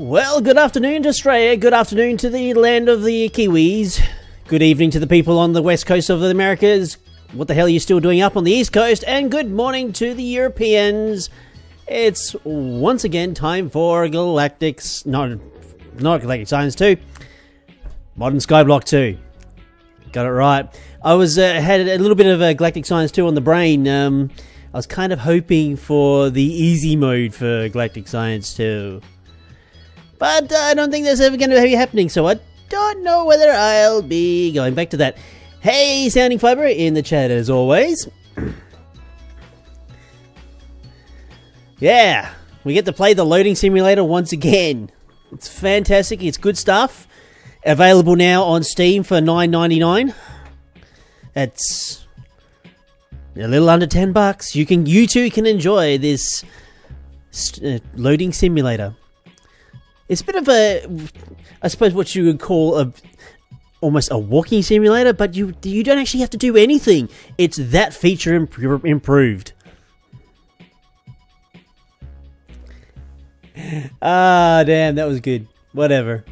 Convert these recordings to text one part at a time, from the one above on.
Well, good afternoon to Australia, good afternoon to the land of the Kiwis, good evening to the people on the west coast of the Americas, what the hell are you still doing up on the east coast, and good morning to the Europeans. It's once again time for Galactics, not Galactic Science 2, Modern Skyblock 2. Got it right. I had a little bit of Galactic Science 2 on the brain. I was kind of hoping for the easy mode for Galactic Science 2. But I don't think that's ever going to be happening, so I don't know whether I'll be going back to that. Hey, Sounding Fiber in the chat as always. Yeah, we get to play the loading simulator once again. It's fantastic, it's good stuff. Available now on Steam for $9.99. That's a little under $10. You too can enjoy this loading simulator. It's a bit of a, I suppose, what you would call almost a walking simulator, but you don't actually have to do anything. It's that feature improved. Ah, damn, that was good. Whatever.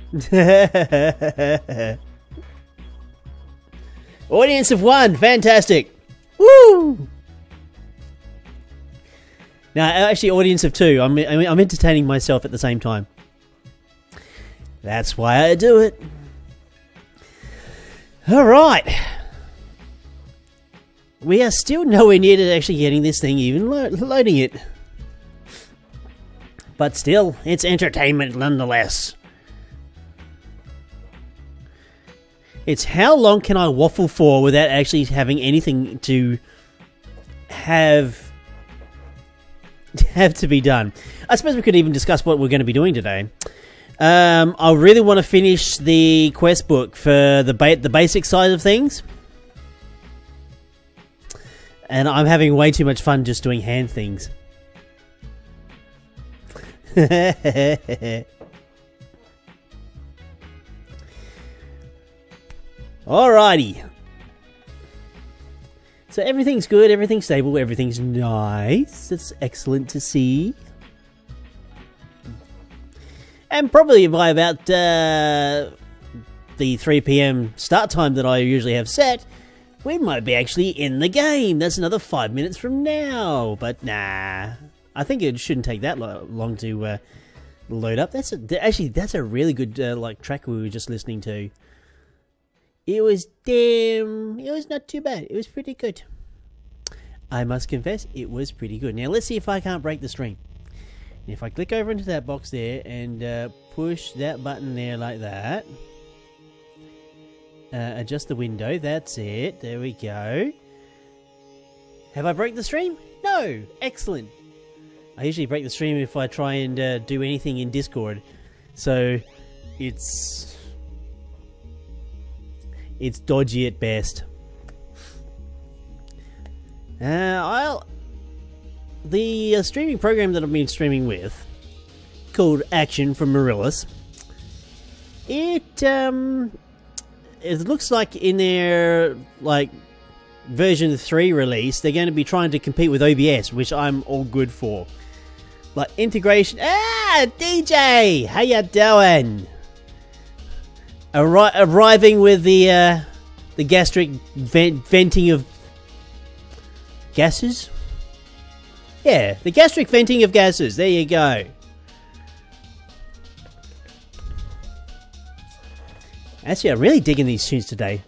Audience of 1, fantastic. Woo! Now, actually, audience of 2. I'm entertaining myself at the same time. That's why I do it. Alright. We are still nowhere near to actually getting this thing even loading it. But still, it's entertainment nonetheless. It's how long can I waffle for without actually having anything to have to be done. I suppose we could even discuss what we're going to be doing today. I really want to finish the quest book for the basic side of things. And I'm having way too much fun just doing hand things. Alrighty. So everything's good, everything's stable, everything's nice. It's excellent to see. And probably by about the 3 PM start time that I usually have set, we might be actually in the game. That's another 5 minutes from now. But nah, I think it shouldn't take that long to load up. That's a really good like track we were just listening to. It was not too bad. It was pretty good. I must confess, it was pretty good. Now let's see if I can't break the stream. If I click over into that box there and push that button there like that, adjust the window, that's it, there we go. Have I broke the stream? No! Excellent! I usually break the stream if I try and do anything in Discord, so it's dodgy at best. The streaming program that I've been streaming with, called Action from Marillis, it looks like in their version 3 release, they're going to be trying to compete with OBS, which I'm all good for. Like integration. Ah, DJ, how ya doing? Arriving with the gastric venting of gases. Yeah, the gastric venting of gases. There you go. Actually, I'm really digging these tunes today.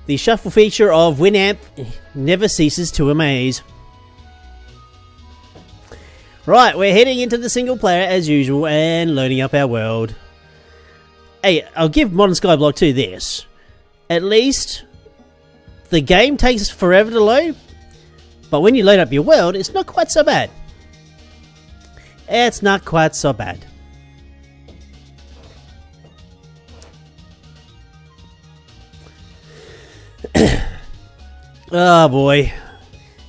The shuffle feature of Winamp never ceases to amaze. Right, we're heading into the single player as usual and loading up our world. Hey, I'll give Modern Skyblock 2 this. At least the game takes forever to load, but when you load up your world, it's not quite so bad. It's not quite so bad. Oh boy.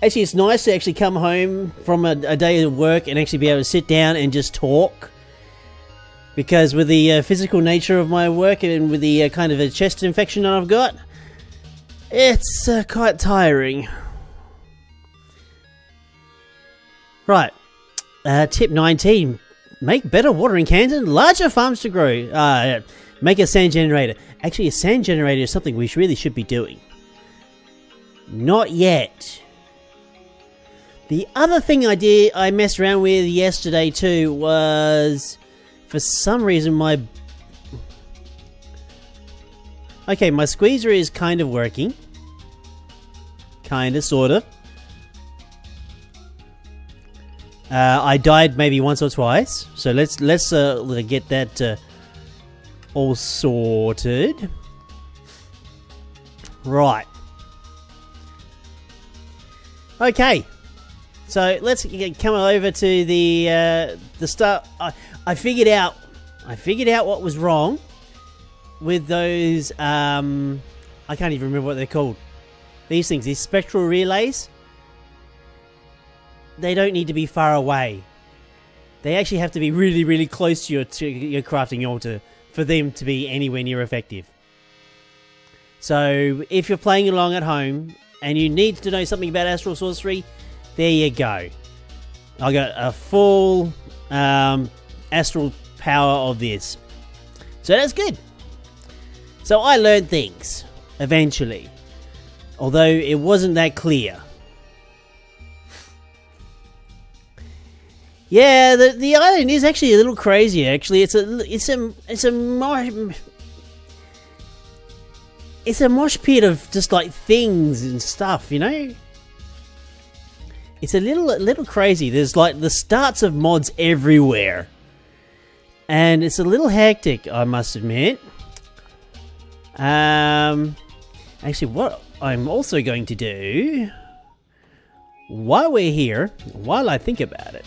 Actually, it's nice to actually come home from a day of work and actually be able to sit down and just talk. Because with the physical nature of my work and with the kind of a chest infection that I've got, it's quite tiring. Right. Tip 19. Make better watering cans and larger farms to grow. Make a sand generator. Actually, a sand generator is something we really should be doing. Not yet. The other thing I messed around with yesterday too was, for some reason, my squeezer is kind of working. Kinda, sorta. I died maybe once or twice, so let's get that all sorted. Right. Okay. So let's come over to the start. I figured out what was wrong with those. I can't even remember what they're called. These things, these spectral relays. They don't need to be far away. They actually have to be really, really close to your crafting altar for them to be anywhere near effective. So if you're playing along at home and you need to know something about astral sorcery, there you go. I got a full astral power of this. So that's good. So I learned things eventually, although it wasn't that clear. Yeah, the island is actually a little crazy. Actually, it's a mosh pit of just like things and stuff, you know. It's a little crazy. There's like the starts of mods everywhere, and it's a little hectic, I must admit. Actually, what I'm also going to do while we're here, while I think about it.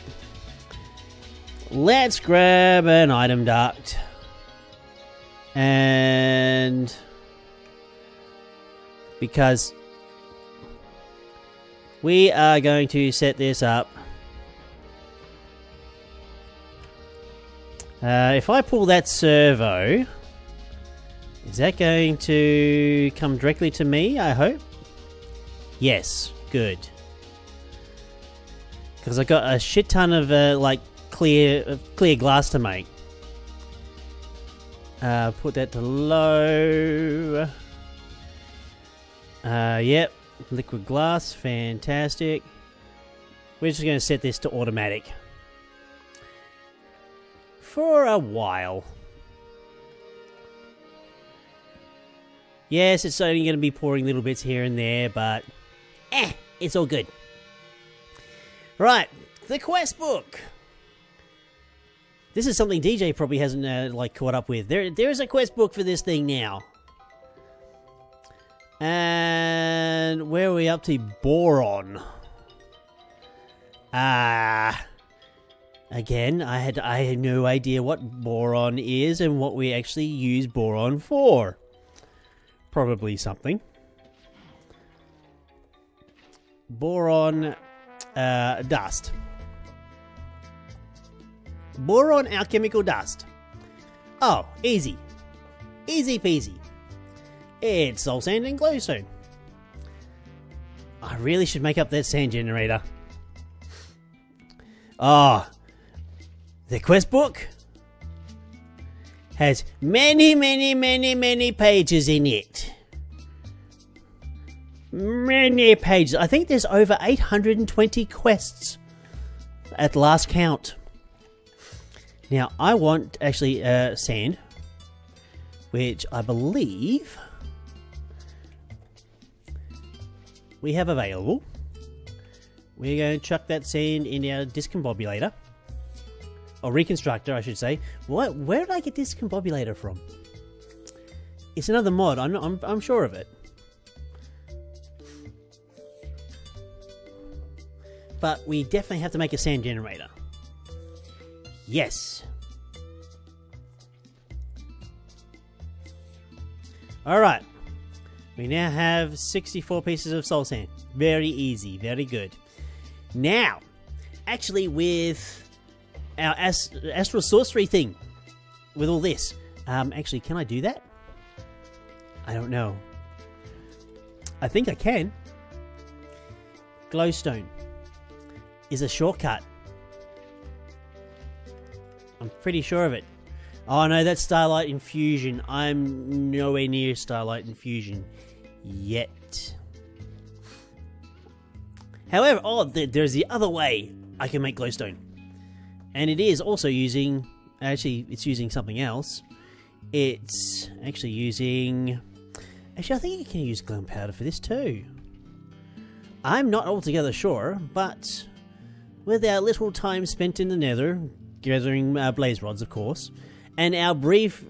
Let's grab an item duct and because we are going to set this up. If I pull that servo, is that going to come directly to me, I hope? Yes, good. Because I got a shit ton of like clear glass to make. Put that to low. Yep, liquid glass, fantastic. We're just going to set this to automatic for a while. Yes, it's only going to be pouring little bits here and there, but it's all good. Right, the quest book. This is something DJ probably hasn't like caught up with. There's a quest book for this thing now. And where are we up to? Boron. Again, I had no idea what boron is and what we actually use boron for. Probably something. Boron dust. Boron alchemical dust. Oh, easy. Easy peasy. It's soul sand and glowstone. I really should make up that sand generator. Ah, the quest book has many pages in it. Many pages. I think there's over 820 quests at last count. Now, I want actually sand, which I believe we have available. We're going to chuck that sand in our discombobulator. Or reconstructor, I should say. What? Where did I get discombobulator from? It's another mod. I'm sure of it. But we definitely have to make a sand generator. Yes. Alright. We now have 64 pieces of soul sand. Very easy. Very good. Now, actually with our astral sorcery thing, with all this, actually, can I do that? I don't know. I think I can. Glowstone is a shortcut I'm pretty sure of it. Oh no, that's Starlight Infusion. I'm nowhere near Starlight Infusion yet. However, there's the other way I can make glowstone. And it is also using... Actually, it's using something else. It's actually using... Actually, I think you can use gunpowder for this too. I'm not altogether sure, but with our little time spent in the nether, gathering blaze rods, of course, and our brief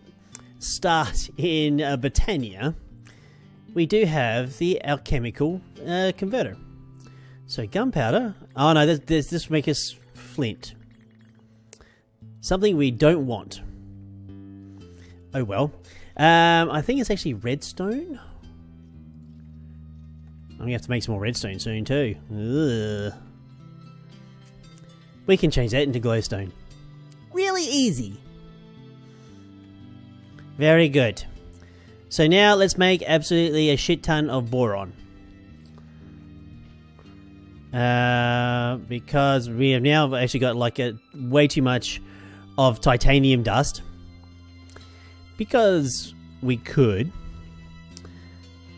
start in Britannia, we do have the alchemical converter. So gunpowder. Oh no, this make us flint. Something we don't want. Oh well. I think it's actually redstone. I'm gonna have to make some more redstone soon too. Ugh. We can change that into glowstone. Really easy. Very good. So now let's make absolutely a shit ton of boron. Because we have now actually got like way too much of titanium dust. Because we could.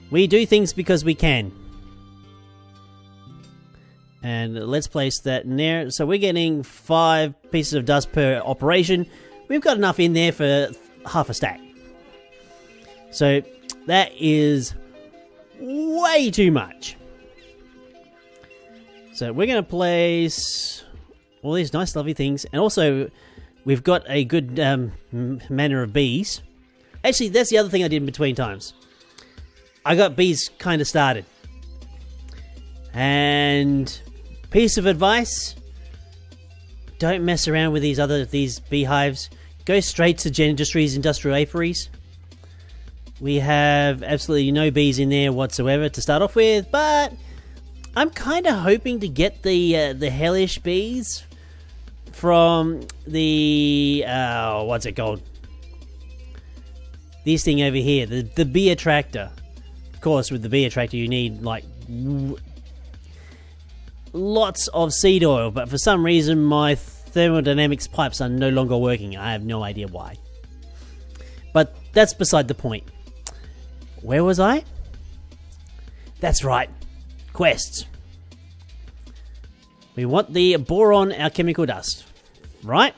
We do things because we can. And let's place that in there. So we're getting 5 pieces of dust per operation. We've got enough in there for half a stack. So that is way too much. So we're going to place all these nice lovely things. And also we've got a good manner of bees. Actually, that's the other thing I did in between times. I got bees kind of started. And piece of advice, don't mess around with these beehives. Go straight to Genindustries industrial apiaries. We have absolutely no bees in there whatsoever to start off with, but I'm kind of hoping to get the hellish bees from the what's it called? This thing over here, the bee attractor. Of course, with the bee attractor, you need like lots of seed oil, but for some reason my thermodynamics pipes are no longer working. I have no idea why. But that's beside the point. Where was I? That's right. Quests. We want the boron alchemical dust. Right?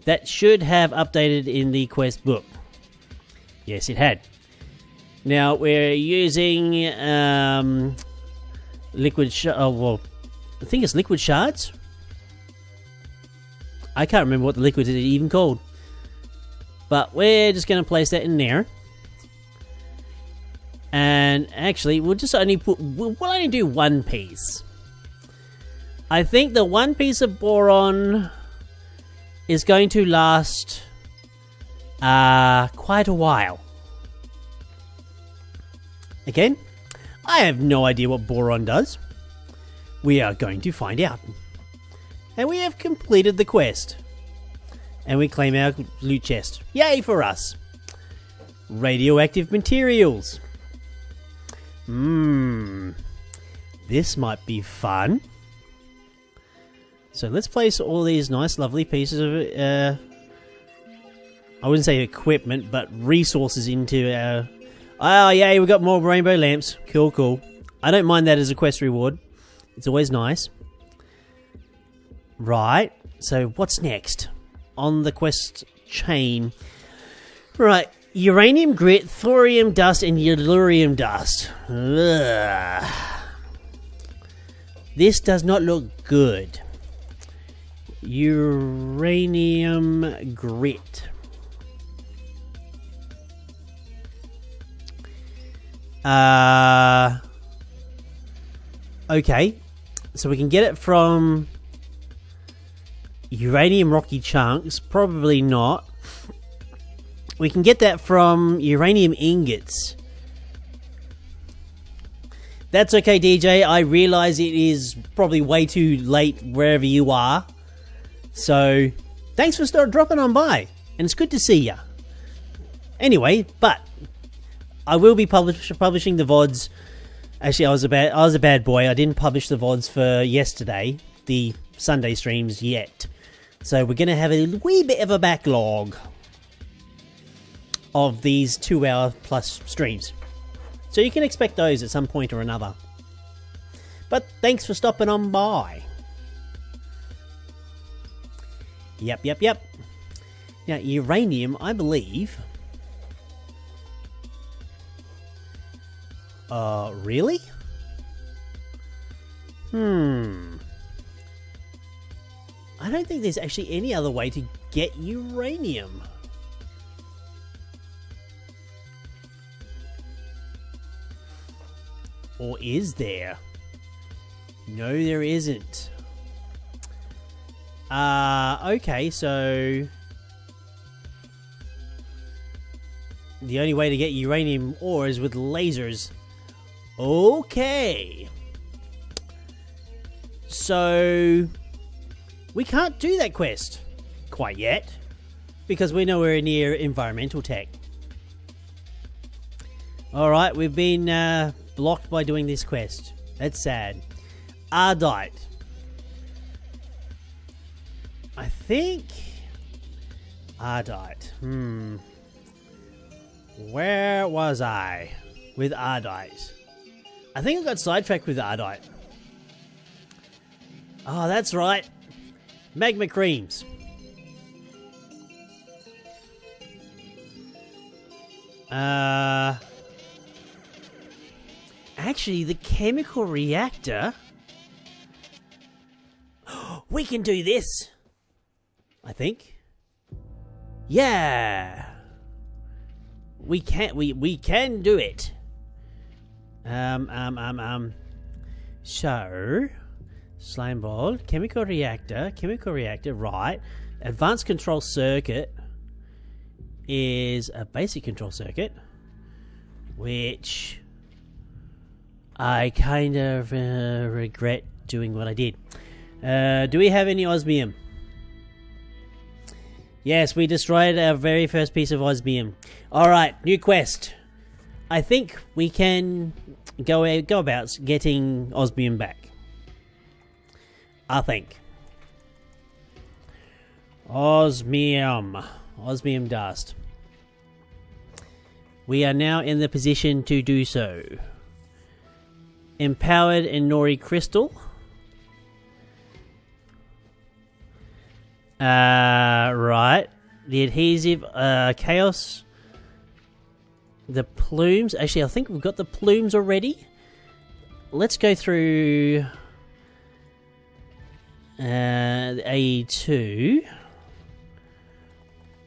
That should have updated in the quest book. Yes, it had. Now we're using liquid well, I think it's liquid shards. I can't remember what the liquid is even called. But we're just going to place that in there. And actually, we'll only do 1 piece. I think the 1 piece of boron is going to last quite a while. Again, I have no idea what boron does. We are going to find out. And we have completed the quest. And we claim our loot chest. Yay for us. Radioactive materials. This might be fun. So let's place all these nice lovely pieces of I wouldn't say equipment, but resources into our... Oh yay, we got more rainbow lamps. Cool, cool. I don't mind that as a quest reward. It's always nice. Right, so what's next on the quest chain? Right, uranium grit, thorium dust, and yellurium dust. Ugh. This does not look good. Uranium grit. Okay, so we can get it from uranium rocky chunks. Probably not. We can get that from uranium ingots. That's okay, DJ. I realize it is probably way too late wherever you are. So, thanks for dropping on by. And it's good to see ya. Anyway, but I will be publishing the VoDs. Actually, I was a bad boy. I didn't publish the VoDs for yesterday, the Sunday streams yet. So we're going to have a wee bit of a backlog of these 2-hour plus streams. So you can expect those at some point or another. But thanks for stopping on by. Yep. Now, uranium, I believe... really? I don't think there's actually any other way to get uranium. Or is there? No, there isn't. Okay, so... the only way to get uranium ore is with lasers. Okay. So... we can't do that quest quite yet, because we're nowhere near environmental tech. Alright, we've been blocked by doing this quest. That's sad. Ardite. I think... Ardite. Where was I with Ardite? I think I got sidetracked with Ardite. Oh, that's right. Magma creams. Actually, the chemical reactor... we can do this! I think. Yeah! We can do it. So... slime ball, chemical reactor, right. Advanced control circuit is a basic control circuit, which I kind of regret doing what I did. Do we have any osmium? Yes, we destroyed our very first piece of osmium. Alright, new quest. I think we can go about getting osmium back. I think. Osmium dust. We are now in the position to do so. Empowered Inori crystal. Right. The adhesive, chaos. The plumes. Actually, I think we've got the plumes already. Let's go through... A2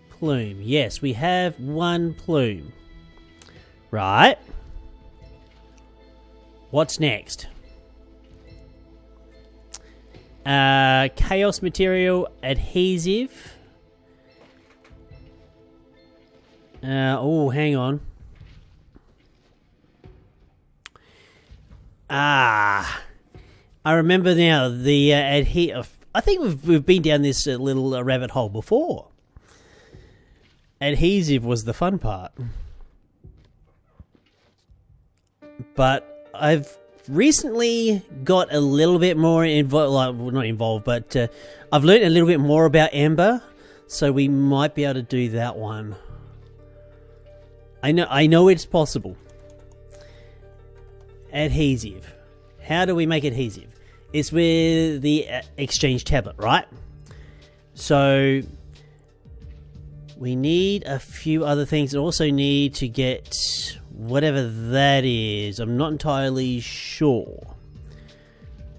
plume. Yes, we have one plume. Right. What's next? Chaos material adhesive. Oh, hang on. I remember now the I think we've been down this little rabbit hole before. Adhesive was the fun part, but I've recently got a little bit more involved. Like, well, not involved, but I've learned a little bit more about Ember, so we might be able to do that one. I know it's possible. Adhesive. How do we make adhesive? It's with the exchange tablet, right? So we need a few other things. We also need to get whatever that is. I'm not entirely sure,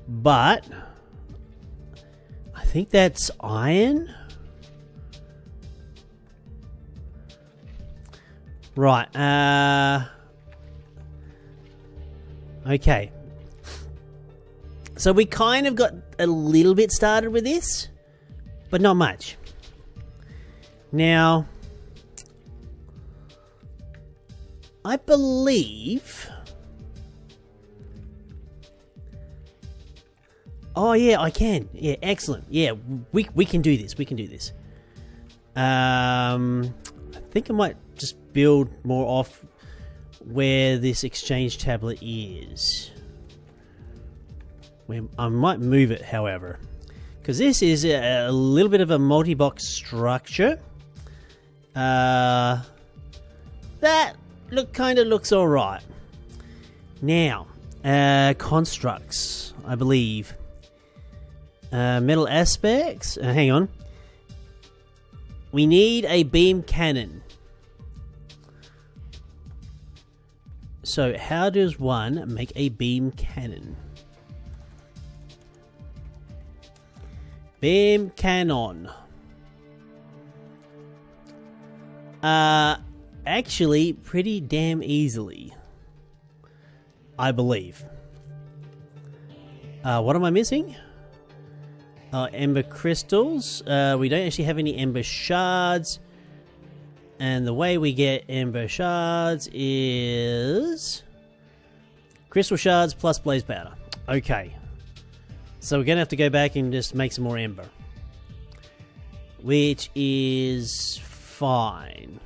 but I think that's iron. Right. Okay. So we kind of got a little bit started with this, but not much. Now, I believe... oh yeah, I can. Yeah, excellent. Yeah, we can do this. We can do this. I think I might just build more off where this exchange tablet is. I might move it, however, Because this is a little bit of a multi-box structure. That kind of looks alright. Now, constructs, I believe. Metal aspects. Hang on. We need a beam cannon. So, how does one make a beam cannon? Beam cannon. Actually, pretty damn easily. I believe. What am I missing? Ember crystals. We don't actually have any ember shards. And the way we get ember shards is crystal shards plus blaze powder. Okay. So we're going to have to go back and just make some more ember. Which is fine.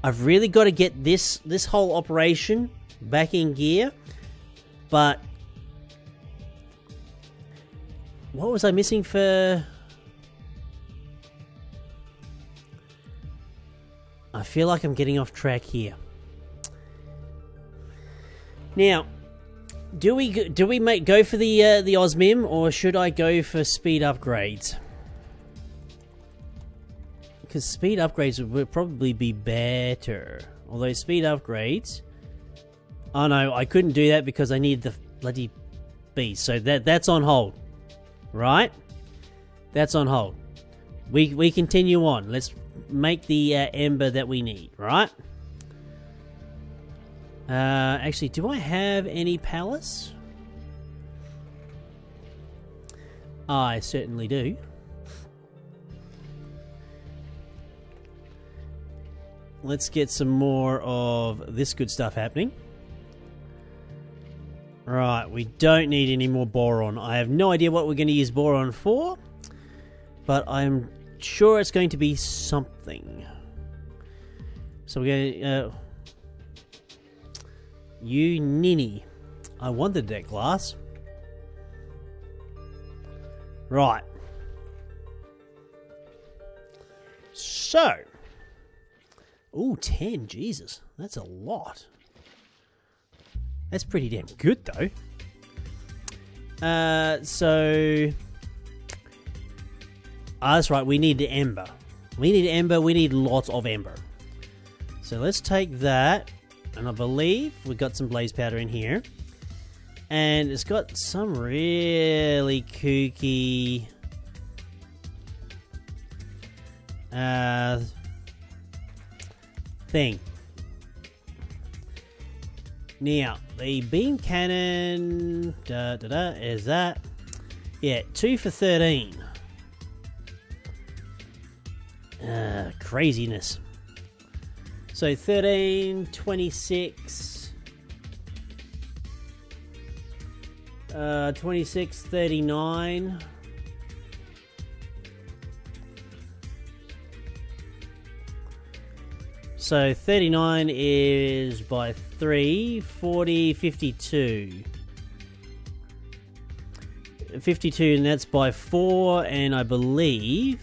I've really got to get this whole operation back in gear. But what was I missing for? I feel like I'm getting off track here. Now, do we go for the Osmim, or should I go for speed upgrades? Because speed upgrades would probably be better. Although speed upgrades, oh no, I couldn't do that because I need the bloody beast. So that's on hold, right? That's on hold. We continue on. Let's make the ember that we need, right? Actually, do I have any palace? I certainly do. Let's get some more of this good stuff happening. Right, we don't need any more boron. I have no idea what we're going to use boron for, but I'm sure it's going to be something. So we're going to... you ninny. I wanted that glass. Right. So. Ooh, 10. Jesus. That's a lot. That's pretty damn good, though. So... that's right. We need the ember. We need ember. We need lots of ember. So let's take that. And I believe we've got some blaze powder in here. And it's got some really kooky... thing. Now, the beam cannon... is that... yeah, 2 for 13. Craziness. So 13, 26, 26, 39. So 39 is by 3, 40, 52. 52, and that's by 4, and I believe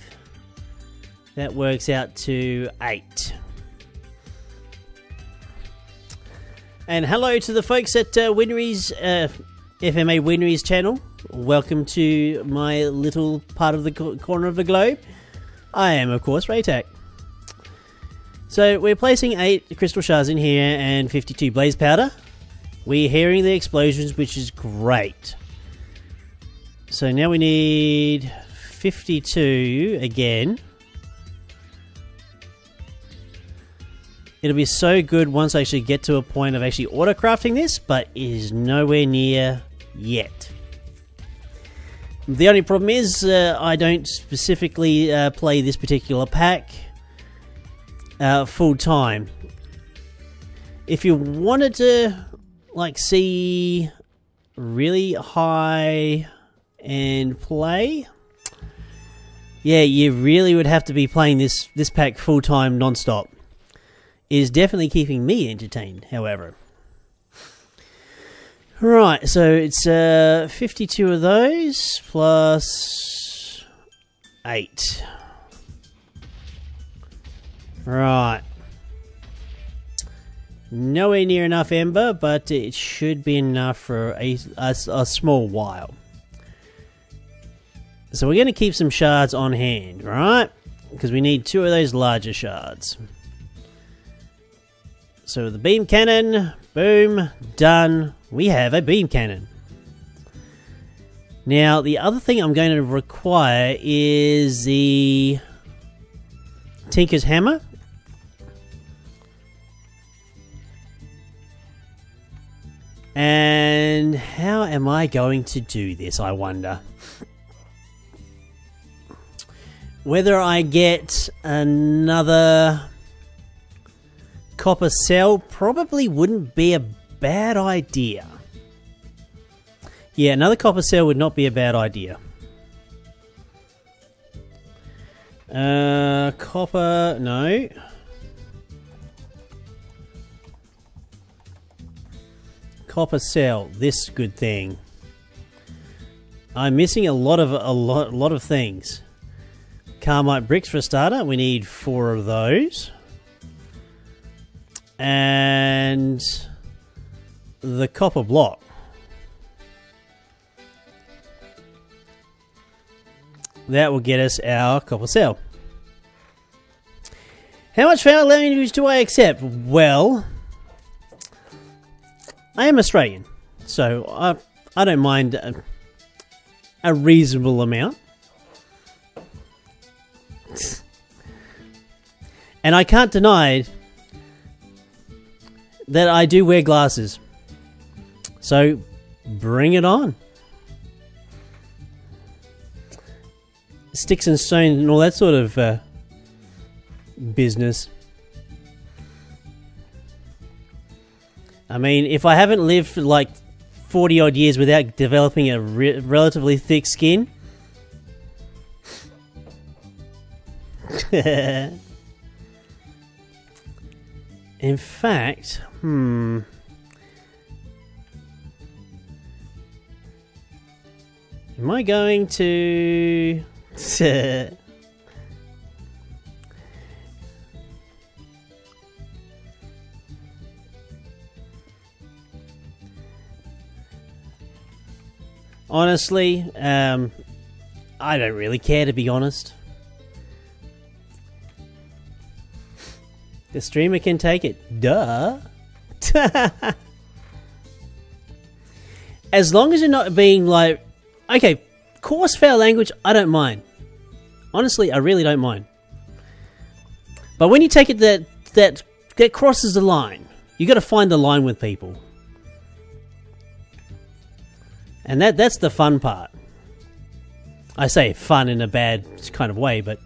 that works out to 8. And hello to the folks at FMA Winry's channel. Welcome to my little part of the corner of the globe. I am, of course, Raetac. So we're placing 8 crystal shards in here and 52 blaze powder. We're hearing the explosions, which is great. So now we need 52 again. It'll be so good once I actually get to a point of actually auto-crafting this, but it is nowhere near yet. The only problem is I don't specifically play this particular pack full time. If you wanted to like see really high end play, yeah, you really would have to be playing this pack full time non-stop. It is definitely keeping me entertained, however. Right, so it's 52 of those plus 8. Right. Nowhere near enough ember, but it should be enough for a small while. So we're going to keep some shards on hand, right? Because we need 2 of those larger shards. So the beam cannon, boom, done. We have a beam cannon. Now, the other thing I'm going to require is the Tinker's Hammer. And how am I going to do this, I wonder? Whether I get another copper cell probably wouldn't be a bad idea. Yeah, another copper cell would not be a bad idea. Copper, no. Copper cell, this good thing. I'm missing a lot of things. Carmite bricks for a starter. We need 4 of those. And the copper block. That will get us our copper cell. How much foul language do I accept? Well, I am Australian, so I don't mind a reasonable amount. And I can't deny that I do wear glasses. So, bring it on. Sticks and stones and all that sort of business. I mean, if I haven't lived for like 40 odd years without developing a relatively thick skin... In fact, am I going to... Honestly, I don't really care, to be honest. The streamer can take it. Duh. As long as you're not being like... Okay, coarse foul language, I don't mind. Honestly, I really don't mind. But when you take it that crosses the line, you got to find the line with people. And that's the fun part. I say fun in a bad kind of way, but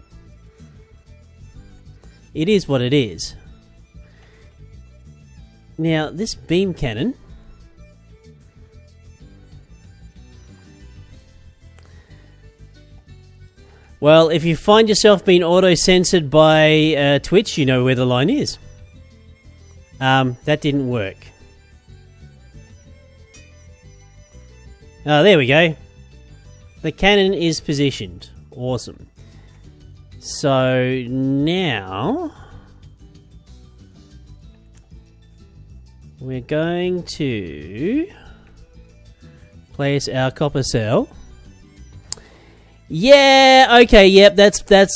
it is what it is. Now, this beam cannon... Well, if you find yourself being auto-censored by Twitch, you know where the line is. That didn't work. Oh, there we go. The cannon is positioned. Awesome. So, now... we're going to... place our copper cell. Yeah, okay, yep, that's the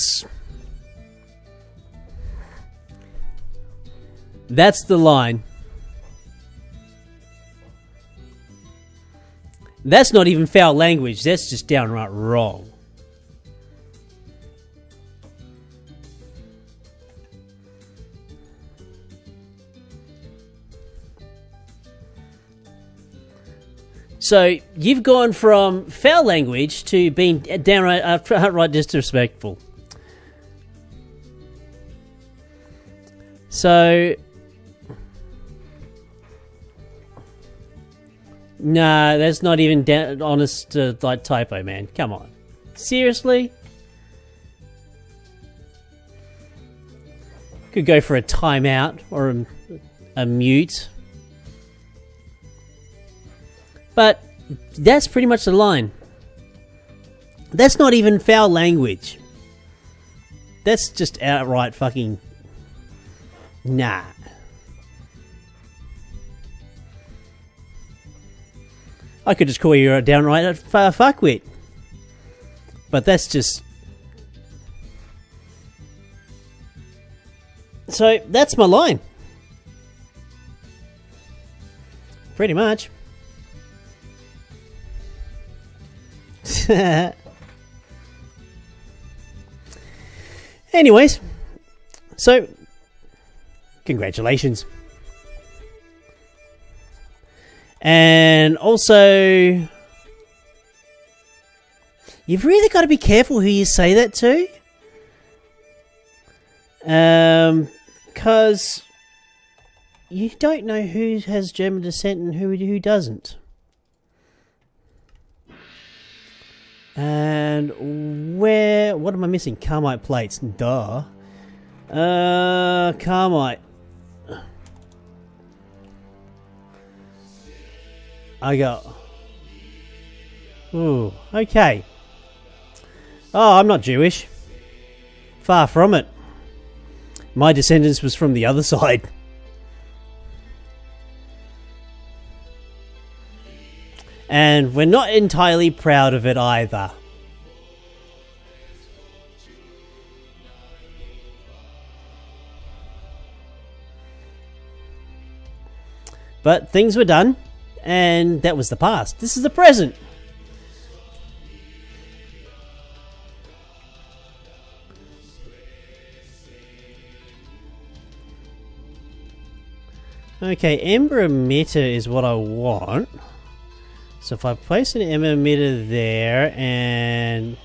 line. That's not even foul language, that's just downright wrong. So, you've gone from foul language to being downright outright disrespectful. So... Nah, that's not even honest like typo, man. Come on. Seriously? Could go for a timeout or a mute. But that's pretty much the line. That's not even foul language. That's just outright fucking... Nah. I could just call you a downright fuckwit. But that's just... So, that's my line. Pretty much. Anyways, so congratulations. And also, you've really got to be careful who you say that to. Because you don't know who has German descent and who doesn't. And what am I missing? Carmite plates. Duh. Carmite. I got... Ooh, okay. Oh, I'm not Jewish. Far from it. My descendants was from the other side. And we're not entirely proud of it either. But things were done, and that was the past. This is the present. Okay, ember emitter is what I want. So if I place an ember emitter there and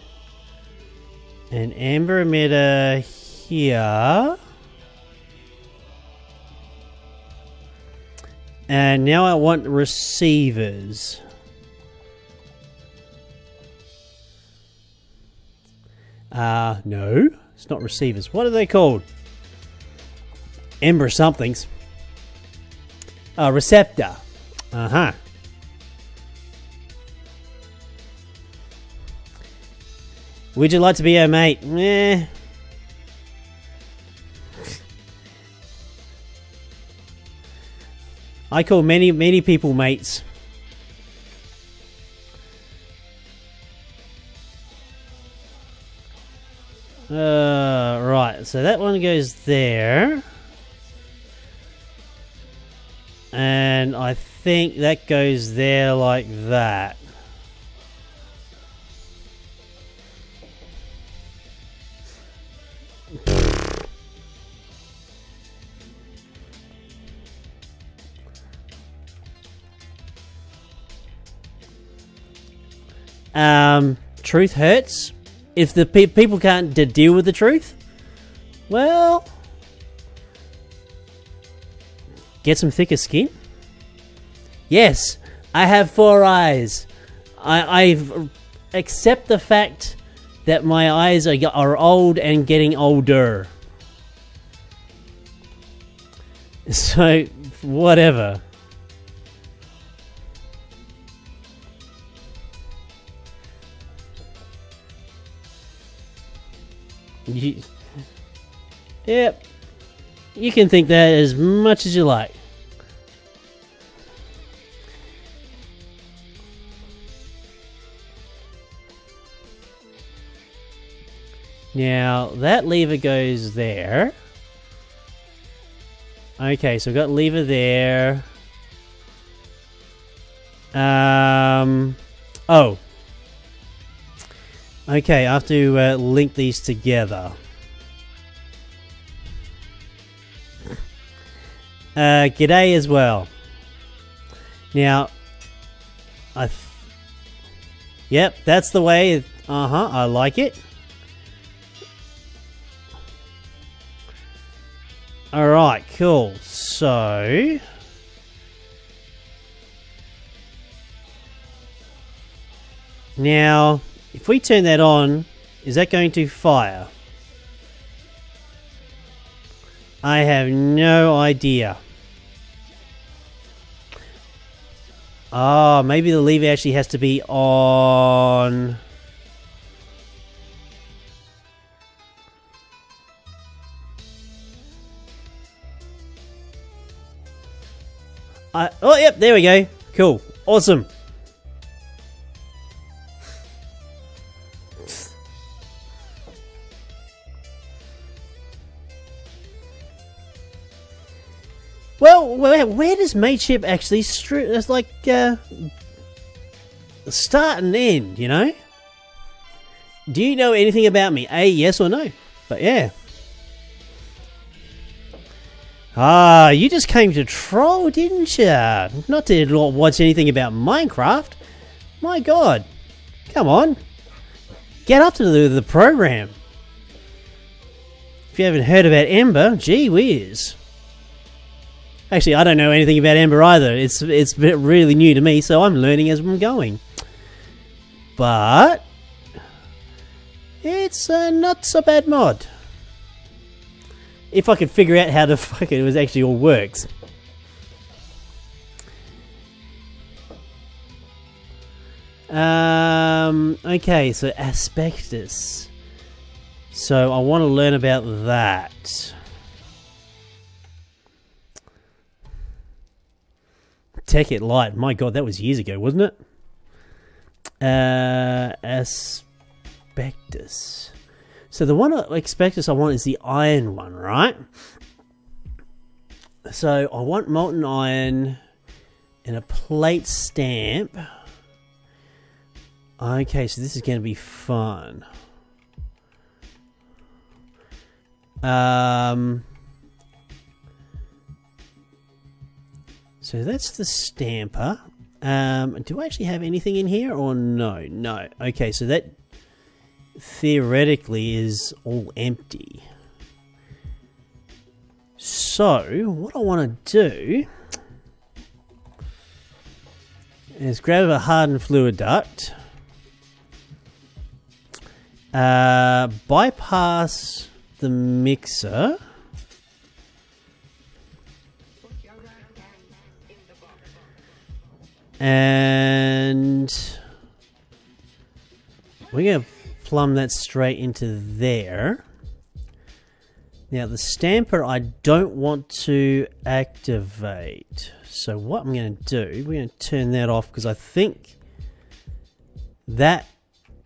an ember emitter here, and now I want receivers. No, it's not receivers. What are they called? Ember somethings. Receptor. Uh-huh. Would you like to be our mate? Eh. I call many people mates. Right, so that one goes there. And I think that goes there like that. Truth hurts. If the people can't deal with the truth, well, get some thicker skin. Yes, I have 4 eyes. I accept the fact that my eyes are old and getting older. So, whatever. Yep. You can think that as much as you like. Now, that lever goes there. Okay, so we've got lever there. Oh. Okay, I have to link these together. G'day as well. Now, yep, that's the way. I like it. Alright, cool. So... Now, if we turn that on, is that going to fire? I have no idea. Oh, maybe the lever actually has to be on... oh, yep, there we go. Cool. Awesome. Well, where does mateship actually it's like start and end, you know? Do you know anything about me? A, yes or no? But yeah. Ah, you just came to troll, didn't you? Not to watch anything about Minecraft. My god. Come on. Get up to the program. If you haven't heard about Ember, gee whiz. Actually, I don't know anything about Ember either. It's really new to me, so I'm learning as I'm going. But it's a not so bad mod. If I could figure out how the fuck it was actually all works. Okay, so asbestos. So I want to learn about that. Tech it light. My god, that was years ago, wasn't it? Asbestos. So the one asbestos I want is the iron one, right? So I want molten iron and a plate stamp. Okay, so this is going to be fun. So that's the stamper. Do I actually have anything in here or no? No. Okay, so that theoretically is all empty. So what I want to do is grab a hardened fluid duct, bypass the mixer, and we're going to plumb that straight into there. Now the stamper I don't want to activate. So what I'm going to do, we're going to turn that off because I think that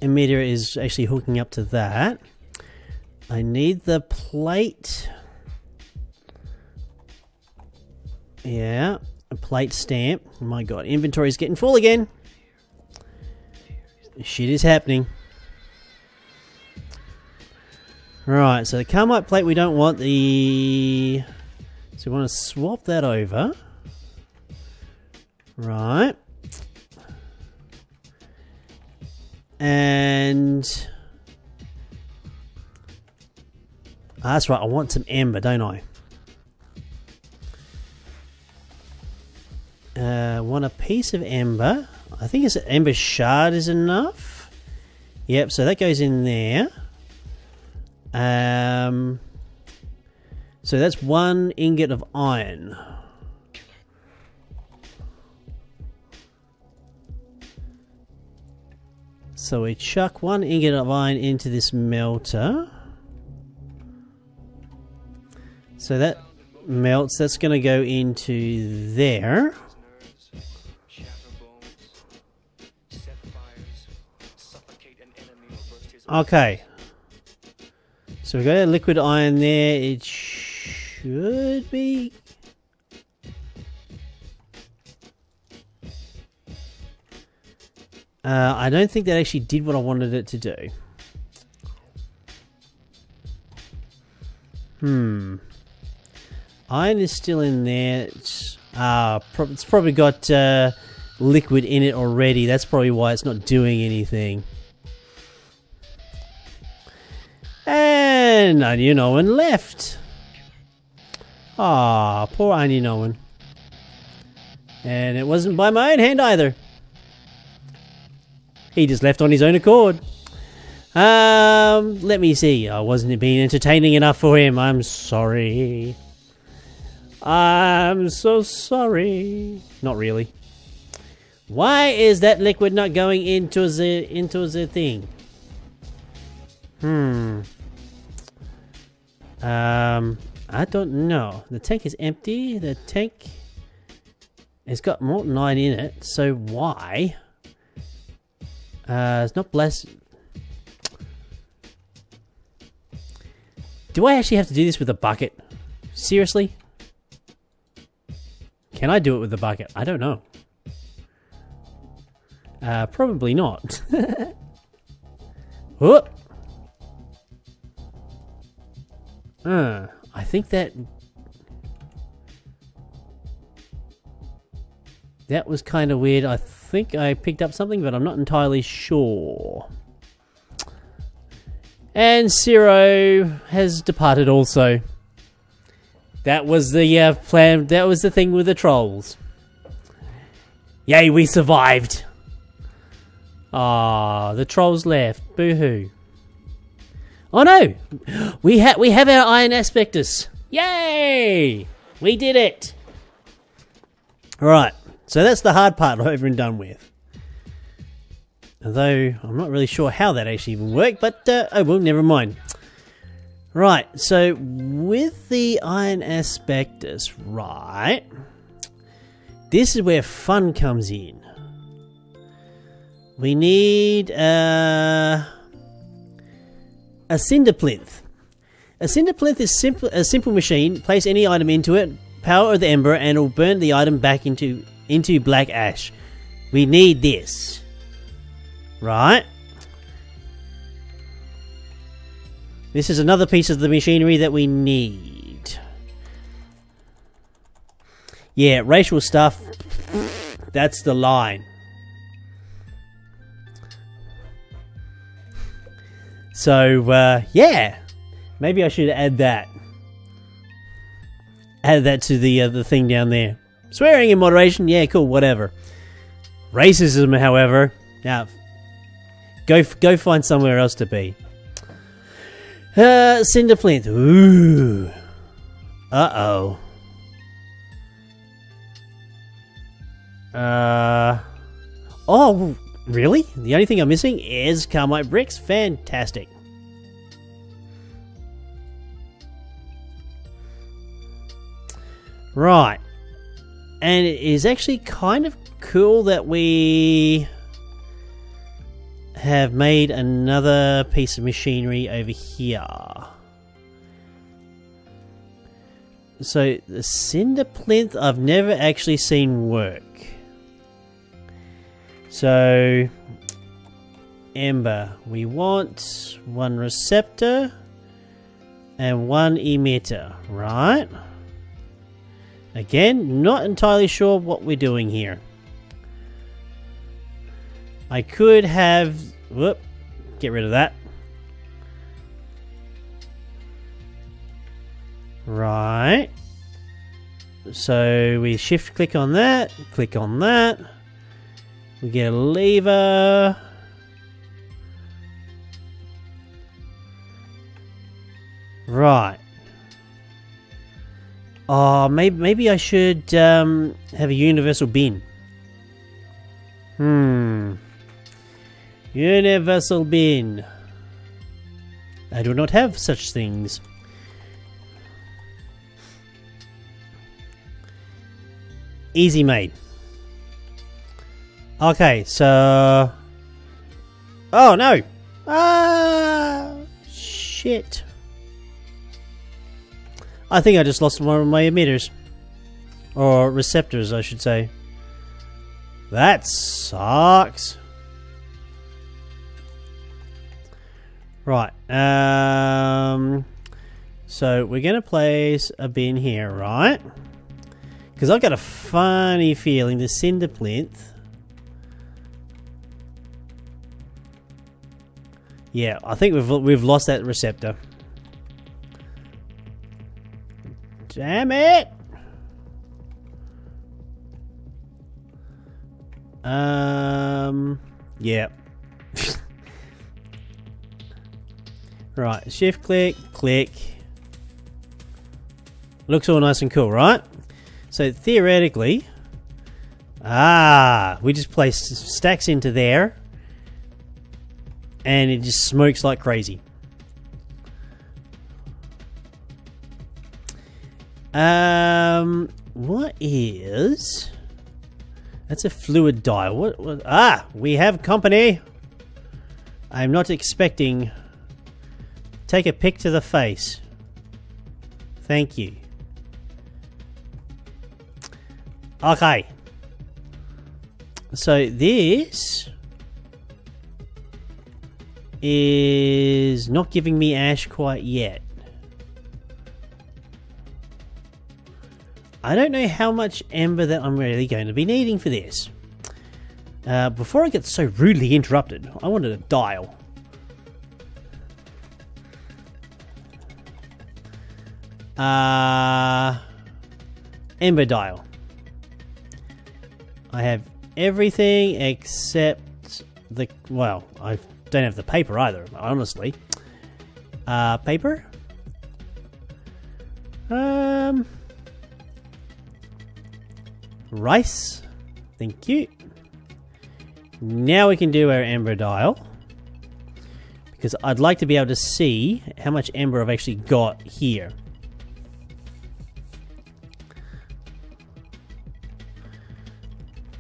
emitter is actually hooking up to that. I need the plate. Yeah. A plate stamp. Oh my god, inventory is getting full again. Shit is happening. Right, so the Carmite plate we don't want the... So we want to swap that over. Right. And... that's right, I want some ember, don't I? Want a piece of ember. I think it's an ember shard is enough. Yep, so that goes in there. So that's 1 ingot of iron. So we chuck 1 ingot of iron into this melter. So that melts, that's going to go into there. Okay. So we've got a liquid iron there. It should be... I don't think that actually did what I wanted it to do. Iron is still in there. It's probably got liquid in it already. That's probably why it's not doing anything. And Onion Owen left. Ah, poor Onion Owen. And it wasn't by my own hand either. He just left on his own accord. Let me see. I wasn't being entertaining enough for him. I'm sorry. I'm so sorry. Not really. Why is that liquid not going into the thing? I don't know. The tank is empty. The tank has got molten iron in it. So why? It's not blessed. Do I actually have to do this with a bucket? Seriously? Can I do it with a bucket? I don't know. Probably not. Whoop. I think that was kind of weird. I think I picked up something, but I'm not entirely sure. And Zero has departed also. That was the plan. That was the thing with the trolls. Yay, we survived. Ah, the trolls left. Boo-hoo. Oh no! We have our iron aspectus. Yay! We did it. Alright, so that's the hard part over and done with. Although, I'm not really sure how that actually even worked, but oh well, never mind. Right, so with the iron aspectus, right, this is where fun comes in. We need a cinder plinth. A cinder plinth is a simple machine. Place any item into it, power the ember, and it'll burn the item back into black ash. We need this. Right? This is another piece of the machinery that we need. Yeah, racial stuff. That's the line. So, yeah. Maybe I should add that. Add that to the thing down there. Swearing in moderation, yeah, cool, whatever. Racism, however, now, go find somewhere else to be. Cinder plinth. Ooh. Uh-oh. Oh, really? The only thing I'm missing is Carmite bricks? Fantastic. Right. And it is actually kind of cool that we have made another piece of machinery over here. So the cinder plinth I've never actually seen work. So ember, we want one receptor and one emitter, right? Again, not entirely sure what we're doing here. I could have... Whoop. Get rid of that. Right. So we shift click on that. Click on that. We get a lever. Right. Oh, maybe I should have a universal bin. Universal bin. I do not have such things. Easy made. Okay, so... Oh, no! Ah, shit. I think I just lost one of my emitters. Or receptors, I should say. That sucks. Right. So we're going to place a bin here, right? Because I've got a funny feeling the cinder plinth... Yeah, I think we've lost that receptor. Damn it! Yeah. Right, shift click, click. Looks all nice and cool, right? So theoretically, Ah, we just placed stacks into there. And it just smokes like crazy. What is... That's a fluid dial. What? Ah, we have company. I'm not expecting... Take a pic to the face. Thank you. Okay. So this is not giving me ash quite yet. I don't know how much ember that I'm really going to be needing for this. Before I get so rudely interrupted, I wanted a dial. Ember dial. I have everything except the... Well, I don't have the paper either, honestly. Paper? Rice. Thank you. Now we can do our ember dial. Because I'd like to be able to see how much ember I've actually got here.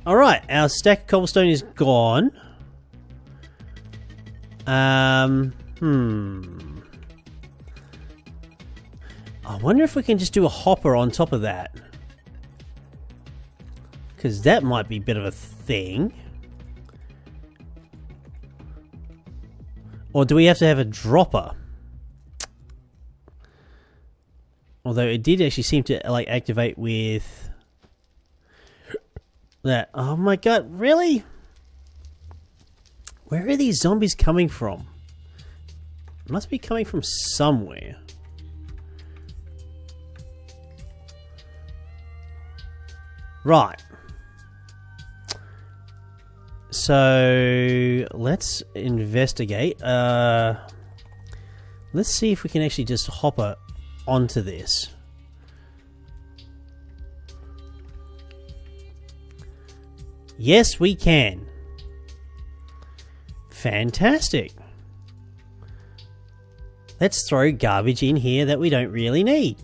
Alright, our stack of cobblestone is gone. I wonder if we can just do a hopper on top of that. Because that might be a bit of a thing. Or do we have to have a dropper? Although it did actually seem to like activate with that. Oh my god, really? Where are these zombies coming from? Must be coming from somewhere. Right. So let's investigate. Let's see if we can actually just hopper onto this. Yes, we can. Fantastic. Let's throw garbage in here that we don't really need.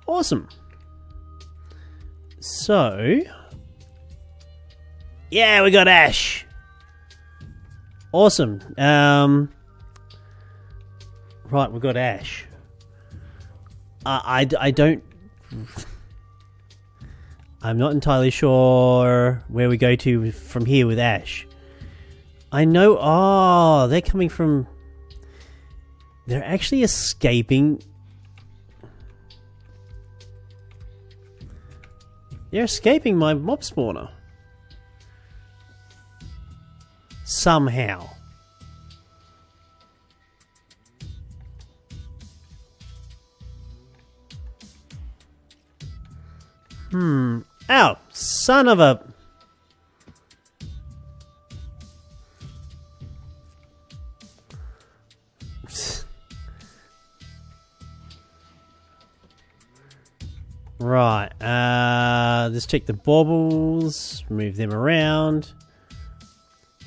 Awesome. So, yeah, we got ash. Awesome. Right, we got ash. I don't... I'm not entirely sure where we go to from here with ash. I know... Oh, they're coming from... They're actually escaping... They're escaping my mob spawner. Somehow. Ow! Son of a... Right, let's check the baubles, move them around.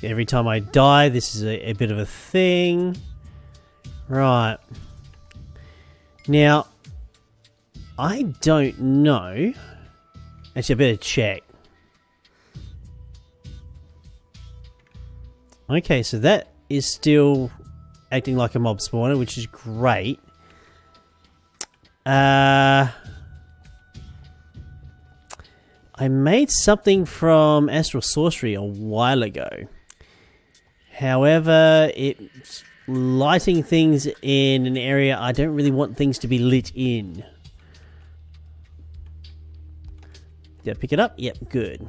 Every time I die, this is a bit of a thing. Right. Now, I don't know. Actually, I better check. Okay, so that is still acting like a mob spawner, which is great. I made something from Astral Sorcery a while ago. However, it's lighting things in an area I don't really want things to be lit in. Did I pick it up? Yep, good.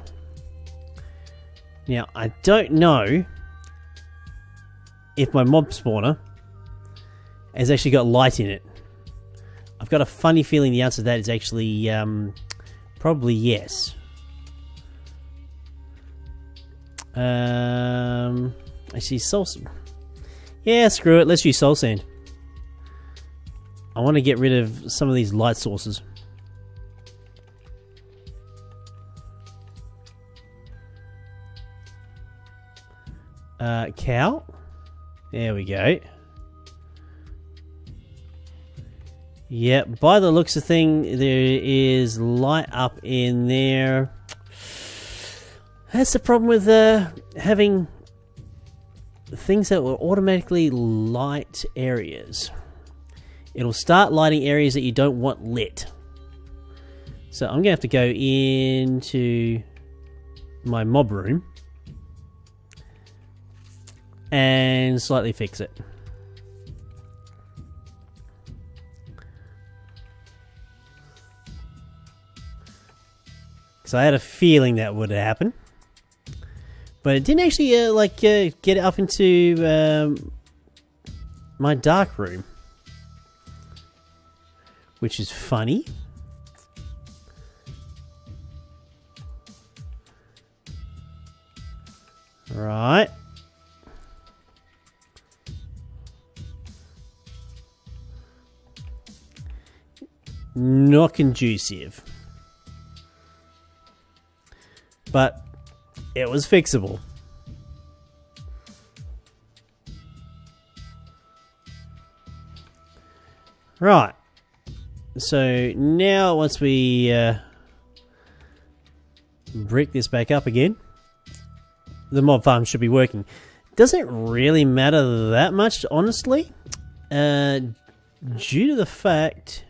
Now, I don't know if my mob spawner has actually got light in it. I've got a funny feeling the answer to that is actually probably yes. I see soul. Yeah, screw it. Let's use soul sand. I want to get rid of some of these light sources. Cow. There we go. Yep, by the looks of thing, there is light up in there. That's the problem with having things that will automatically light areas. It'll start lighting areas that you don't want lit. So I'm going to have to go into my mob room and slightly fix it. So I had a feeling that would happen, but it didn't actually get up into my dark room, which is funny. Right. Not conducive. But it was fixable. Right. So now once we brick this back up again, the mob farm should be working. Doesn't really matter that much, honestly, due to the fact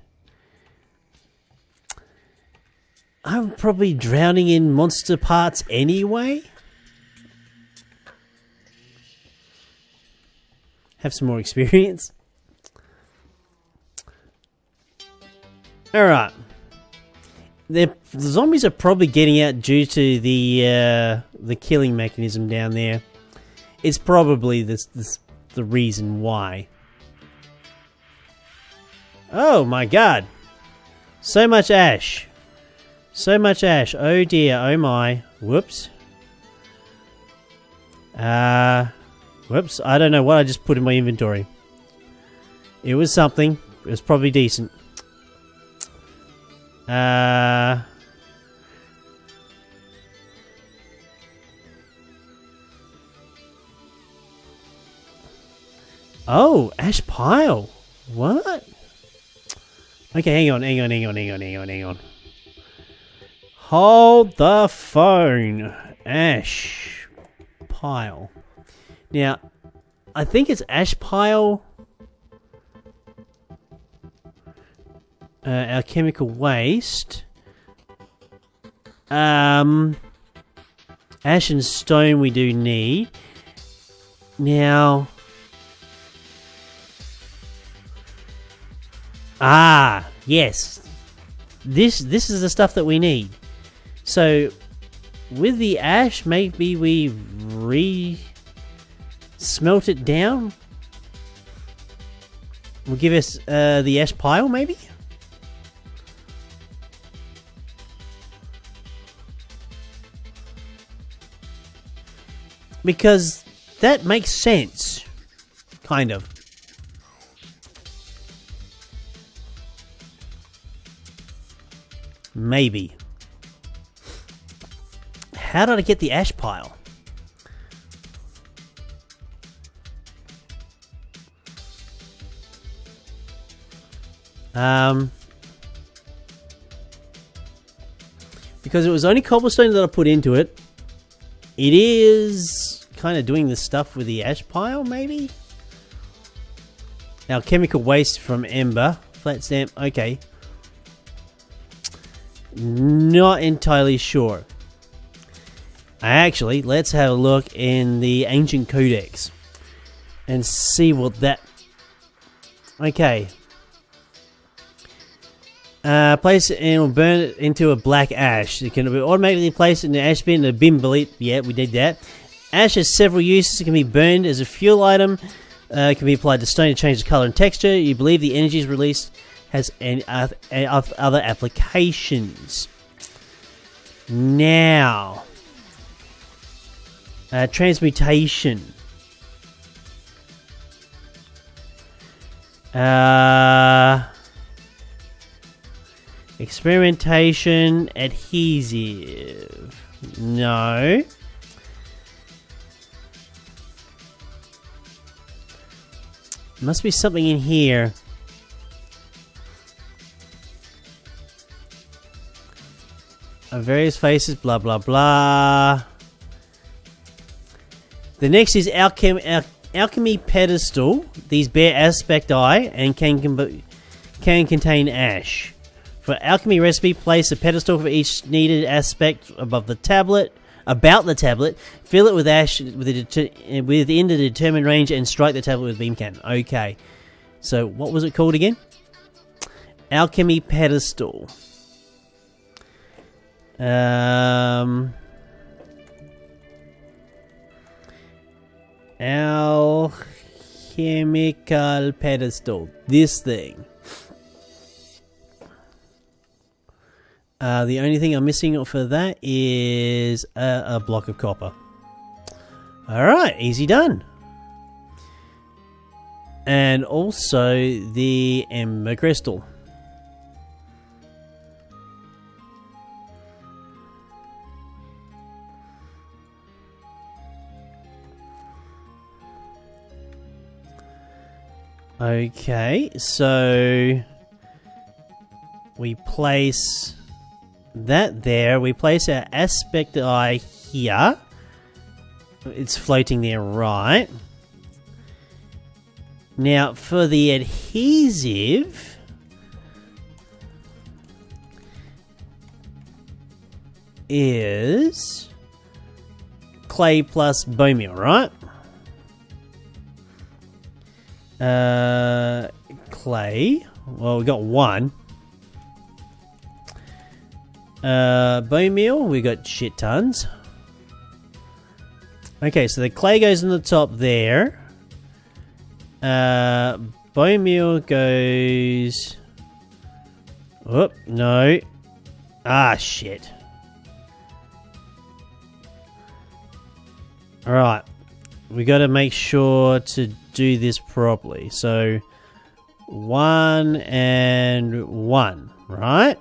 I'm probably drowning in monster parts anyway. Have some more experience. Alright. The zombies are probably getting out due to the killing mechanism down there. It's probably the reason why. Oh my god. So much ash. So much ash. Oh dear. Oh my. Whoops. Whoops. I don't know what I just put in my inventory. It was something. It was probably decent. Oh, ash pile. What? Okay, hang on. Hold the phone. Ash pile. Now, I think it's ash pile. Our chemical waste. Ash and stone we do need. Now. Yes. This is the stuff that we need. So, with the ash, maybe we smelt it down. Will give us the ash pile, maybe. Because that makes sense, kind of. Maybe. How did I get the ash pile? Because it was only cobblestone that I put into it. It is kind of doing the stuff with the ash pile, maybe? Now, chemical waste from Ember. Flat stamp, okay. Not entirely sure. Actually, let's have a look in the Ancient Codex and see what that... Okay. Place it and we'll burn it into a black ash. It can be automatically placed in the ash bin and a bin below. Yeah, we did that. Ash has several uses. It can be burned as a fuel item. It can be applied to stone to change the color and texture. You believe the energy is released has any other applications. Now, transmutation. Experimentation adhesive. No. Must be something in here. Various faces, blah blah blah. The next is alchemy pedestal. These bear aspect eye and can contain ash. For alchemy recipe, place a pedestal for each needed aspect above the tablet. About the tablet, fill it with ash within the determined range and strike the tablet with a beam cannon. Okay, so what was it called again? Alchemy pedestal. Alchemical pedestal. This thing. The only thing I'm missing for that is a block of copper. Alright, easy done. And also the ember crystal. Okay, so we place that there. We place our aspect eye here. It's floating there, right? Now, for the adhesive, is clay plus bone meal, right? Clay. Well, we got one. Bone meal, we got shit tons. Okay, so the clay goes on the top there. Bone meal goes... Oh, no. Ah, shit. Alright. We gotta make sure to do this properly. So, 1 and 1, right?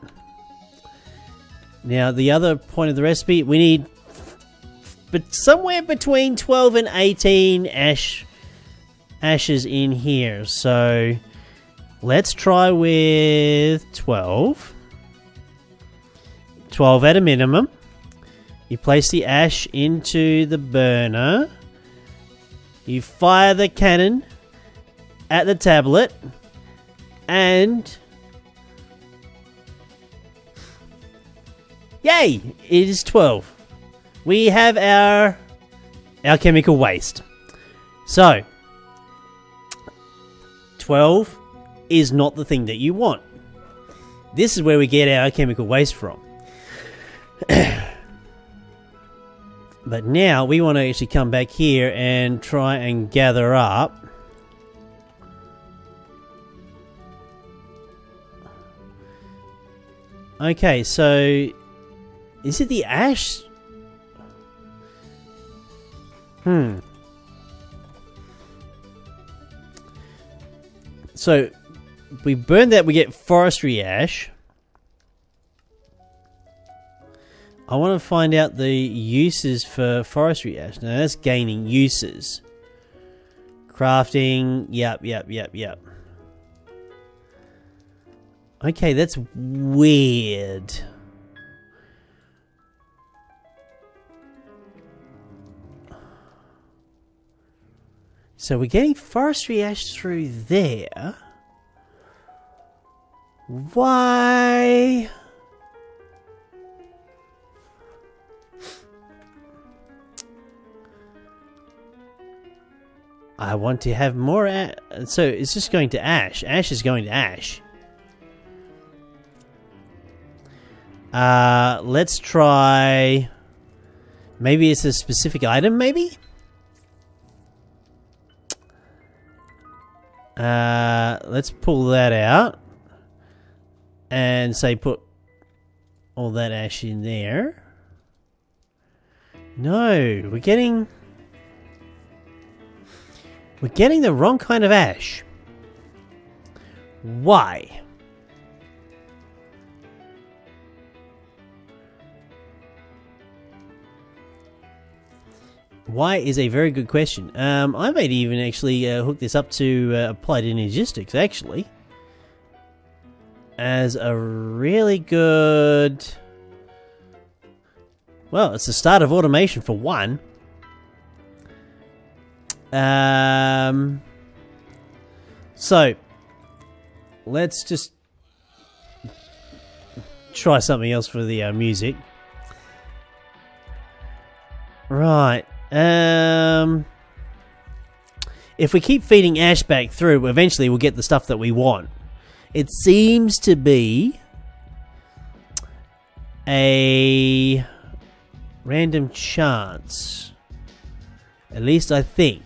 Now, the other point of the recipe, we need somewhere between 12 and 18 ashes in here. So, let's try with 12. 12 at a minimum. You place the ash into the burner. You fire the cannon at the tablet. And... yay! It is 12. We have our chemical waste. So, 12 is not the thing that you want. This is where we get our chemical waste from. But now we want to actually come back here and try and gather up okay, so is it the ash? So we burn that, we get forestry ash. I want to find out the uses for forestry ash. Now that's gaining uses. Crafting, yep. Okay, that's weird. So we're getting forestry ash through there. Why? I want to have more so it's just going to ash. Ash is going to ash. Let's try... maybe it's a specific item, maybe? Let's pull that out. And say put all that ash in there. No, we're getting the wrong kind of ash. Why? Why is a very good question. I might even actually hook this up to Applied Energistics, actually. As a really good... Well, it's the start of automation for one. So, let's just try something else for the music. Right. If we keep feeding ash back through, eventually we'll get the stuff that we want. It seems to be a random chance. At least I think.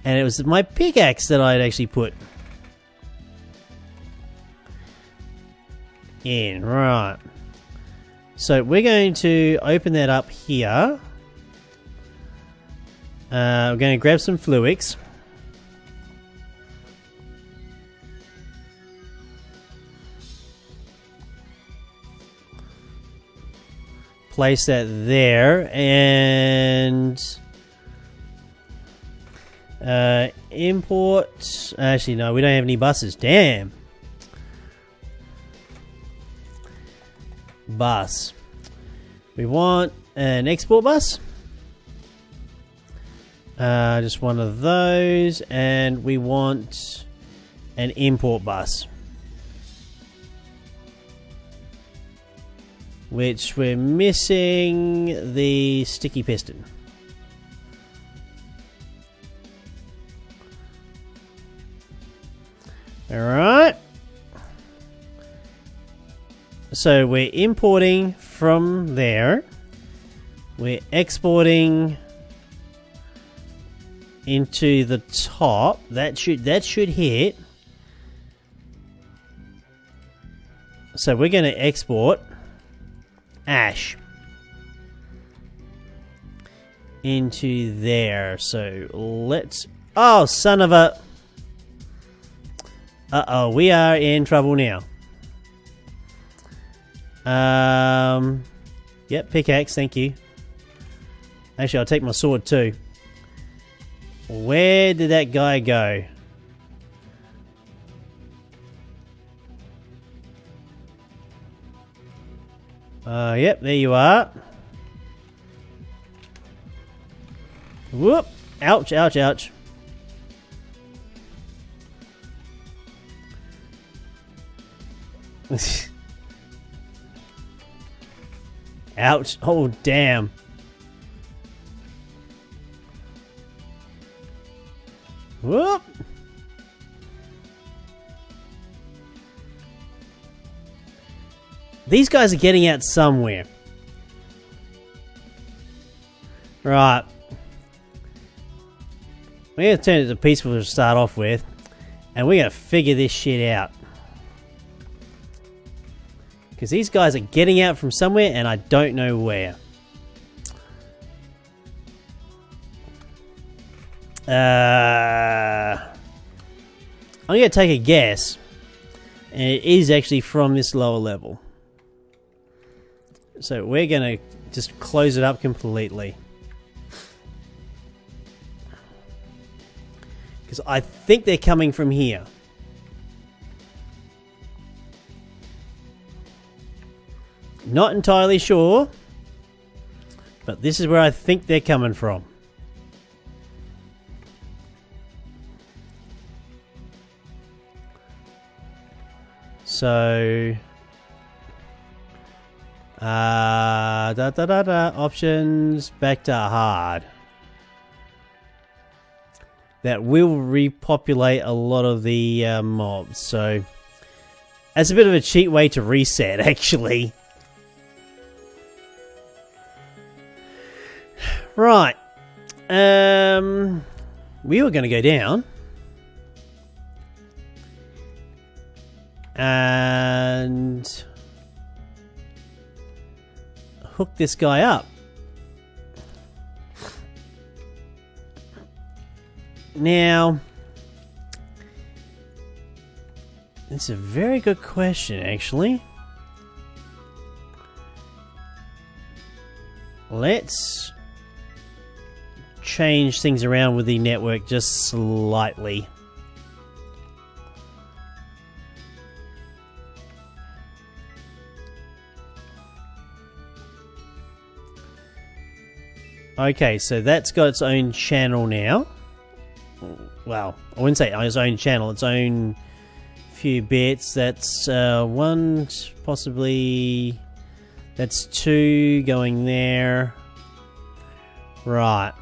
And it was my pickaxe that I'd actually put in. Right. So we're going to open that up here. We're going to grab some fluix. Place that there and import. Actually, no, we don't have any buses. Damn. Bus. We want an export bus. Just one of those, and we want an import bus, which we're missing the sticky piston. Alright. So we're importing from there. We're exporting into the top. That should hit. So we're going to export ash into there. So let's... Oh, son of a... Uh-oh, we are in trouble now. Yep, pickaxe, thank you. Actually, I'll take my sword too. Where did that guy go? Yep, there you are. Whoop! Ouch, ouch, ouch. Ouch. Oh, damn. Whoop. These guys are getting out somewhere. Right. We're going to turn it to peaceful to start off with. And we're going to figure this shit out. Because these guys are getting out from somewhere and I don't know where. I'm going to take a guess. And it is actually from this lower level. So we're going to just close it up completely. Because I think they're coming from here. Not entirely sure. But this is where I think they're coming from. So... options, back to hard. That will repopulate a lot of the mobs, so that's a bit of a cheap way to reset, actually. Right. We were going to go down. And hook this guy up. Now, it's a very good question, actually. Let's change things around with the network just slightly. Okay, so that's got its own channel now. Well, I wouldn't say its own channel, its own few bits. That's one, possibly... That's two going there. Right.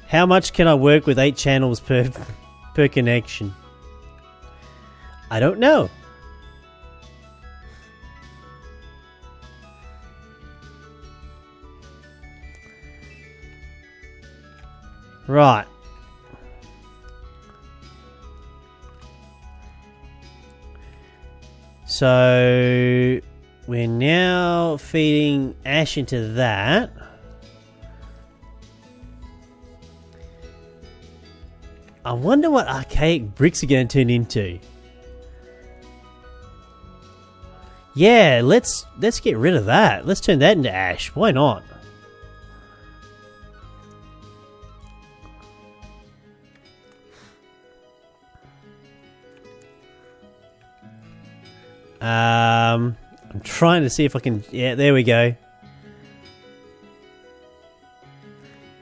How much can I work with 8 channels per connection? I don't know. Right. So we're now feeding ash into that. I wonder what archaic bricks are going to turn into. Yeah, let's get rid of that. Let's turn that into ash. Why not? I'm trying to see if I can... Yeah, there we go.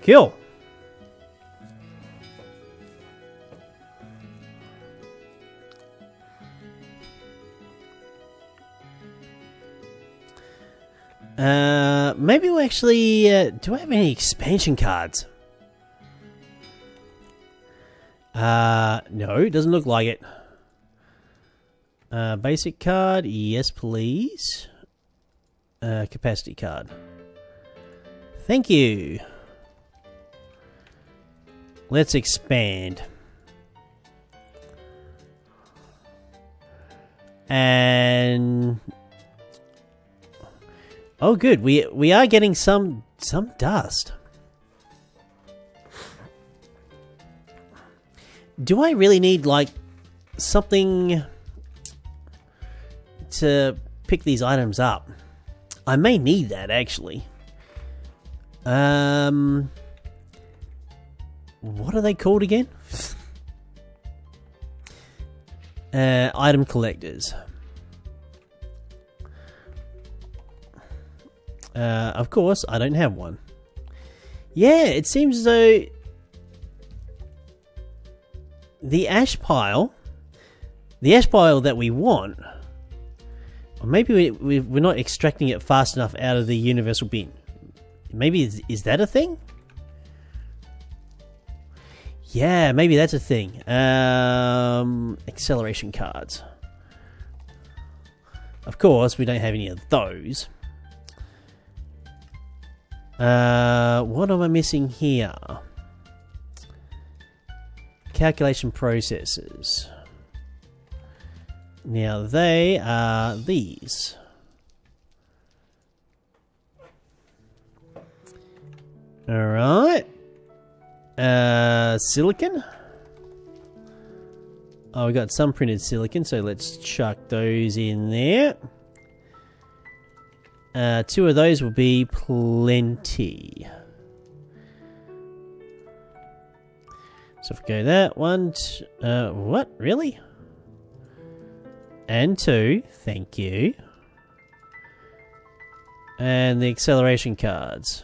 Cool. Maybe we'll actually... do I have any expansion cards? No, it doesn't look like it. Basic card, yes please. Capacity card. Thank you. Let's expand. And... oh good, we are getting some dust. Do I really need like something to pick these items up? I may need that actually. What are they called again? Item collectors. Of course, I don't have one. Yeah, it seems as though the ash pile that we want, or maybe we're not extracting it fast enough out of the universal bin. Maybe is that a thing? Yeah, maybe that's a thing. Acceleration cards. Of course, we don't have any of those. What am I missing here? Calculation processes. Now they are these. Alright. Silicon. Oh, we got some printed silicon, so let's chuck those in there. 2 of those will be plenty. So if we go that one, what? Really? And 2, thank you. And the acceleration cards.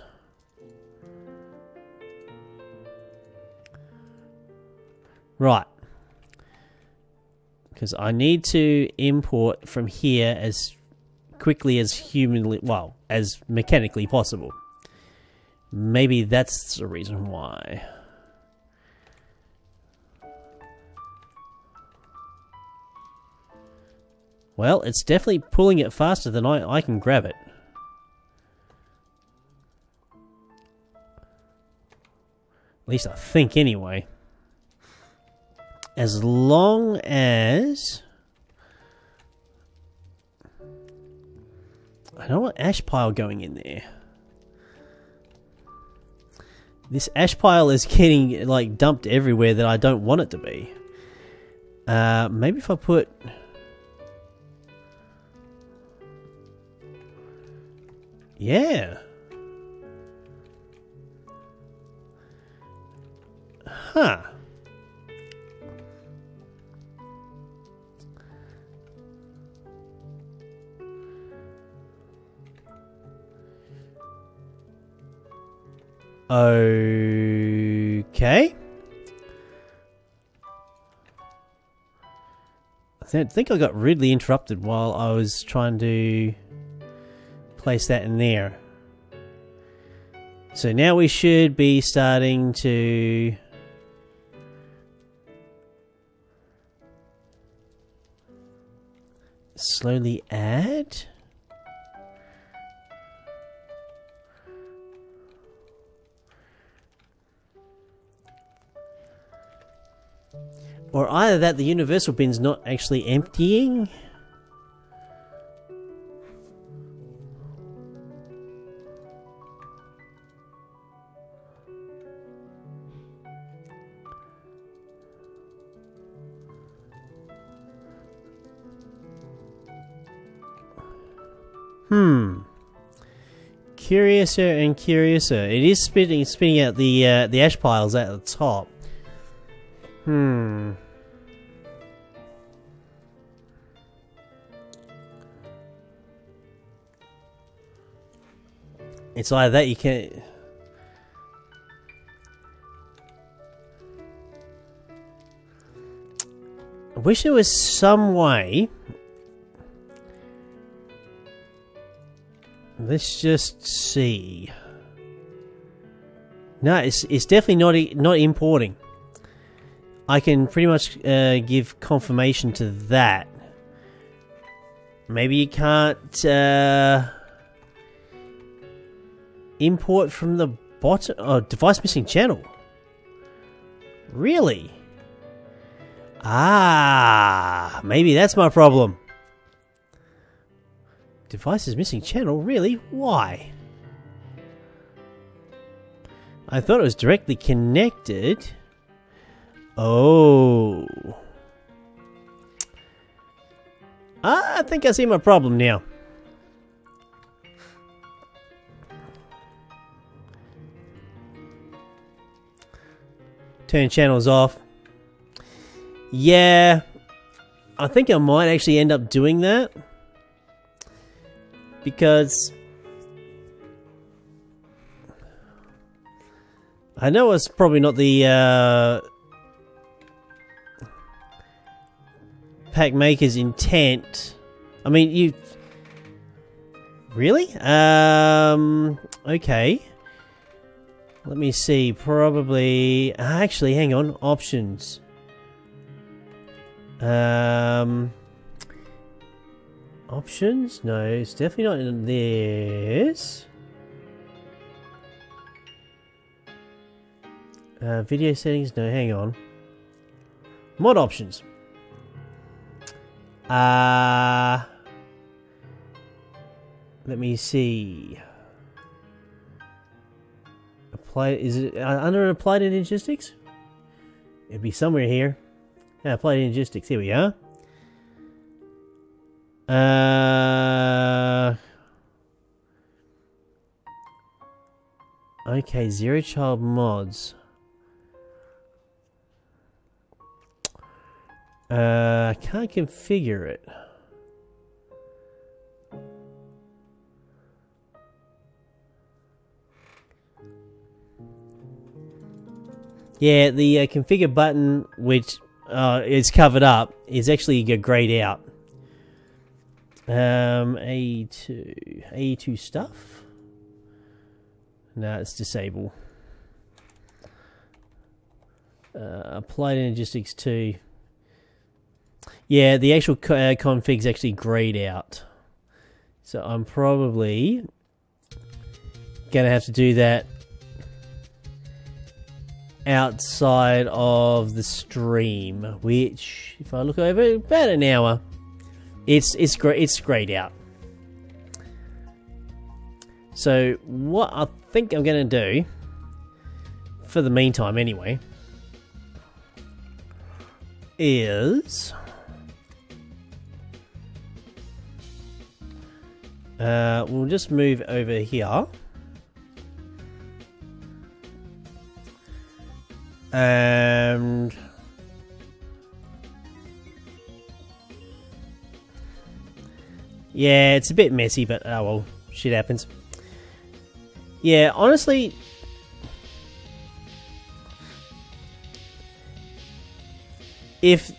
Right. Because I need to import from here as quickly as humanly, well, as mechanically possible. Maybe that's the reason why. Well, it's definitely pulling it faster than I can grab it. At least I think anyway. As long as... I don't want ash pile going in there. This ash pile is getting like dumped everywhere that I don't want it to be. Maybe if I put... Yeah. Huh. Okay. I think I got rudely interrupted while I was trying to place that in there. So now we should be starting to slowly add. Or either that the universal bin's not actually emptying. Curiouser and curiouser. It is spitting out the ash piles at the top. It's either that you can't. I wish there was some way. Let's just see. No, it's definitely not importing. I can pretty much give confirmation to that. Maybe you can't import from the bottom. Oh, device missing channel. Really? Ah, maybe that's my problem. Device is missing channel? Really? Why? I thought it was directly connected. Oh. I think I see my problem now. Turn channels off. Yeah. I think I might actually end up doing that. Because I know it's probably not the pack maker's intent. I mean, you really? Okay. Let me see. Probably. Actually, hang on. Options. Options? No, it's definitely not in this. Video settings? No, hang on. Mod options. Let me see. Apply. Is it under applied energistics? It'd be somewhere here. Yeah, applied energistics. Here we are. Okay, zero child mods. I can't configure it. Yeah, the configure button, which is covered up, is actually grayed out. A2 stuff? No, it's disable. Applied energistics 2. Yeah, the actual config's actually grayed out. So I'm probably gonna have to do that outside of the stream, which, if I look over, about an hour. It's grayed out. So what I think I'm gonna do, for the meantime anyway, is We'll just move over here. And yeah, it's a bit messy, but oh well, shit happens. Yeah, honestly, if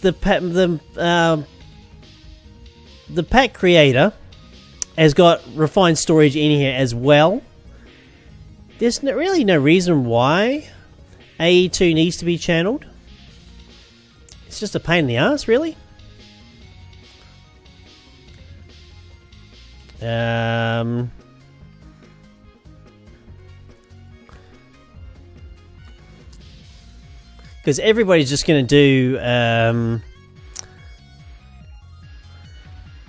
the pack creator has got refined storage in here as well, there's really no reason why AE2 needs to be channeled. It's just a pain in the ass, really. Because everybody's just going to do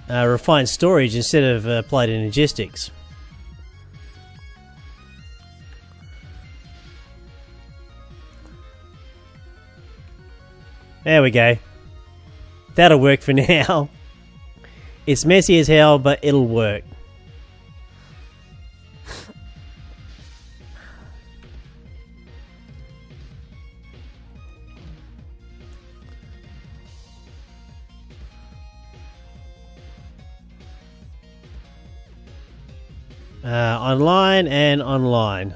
refined storage instead of applied energistics. There we go. That'll work for now. It's messy as hell, but it'll work. Online and online.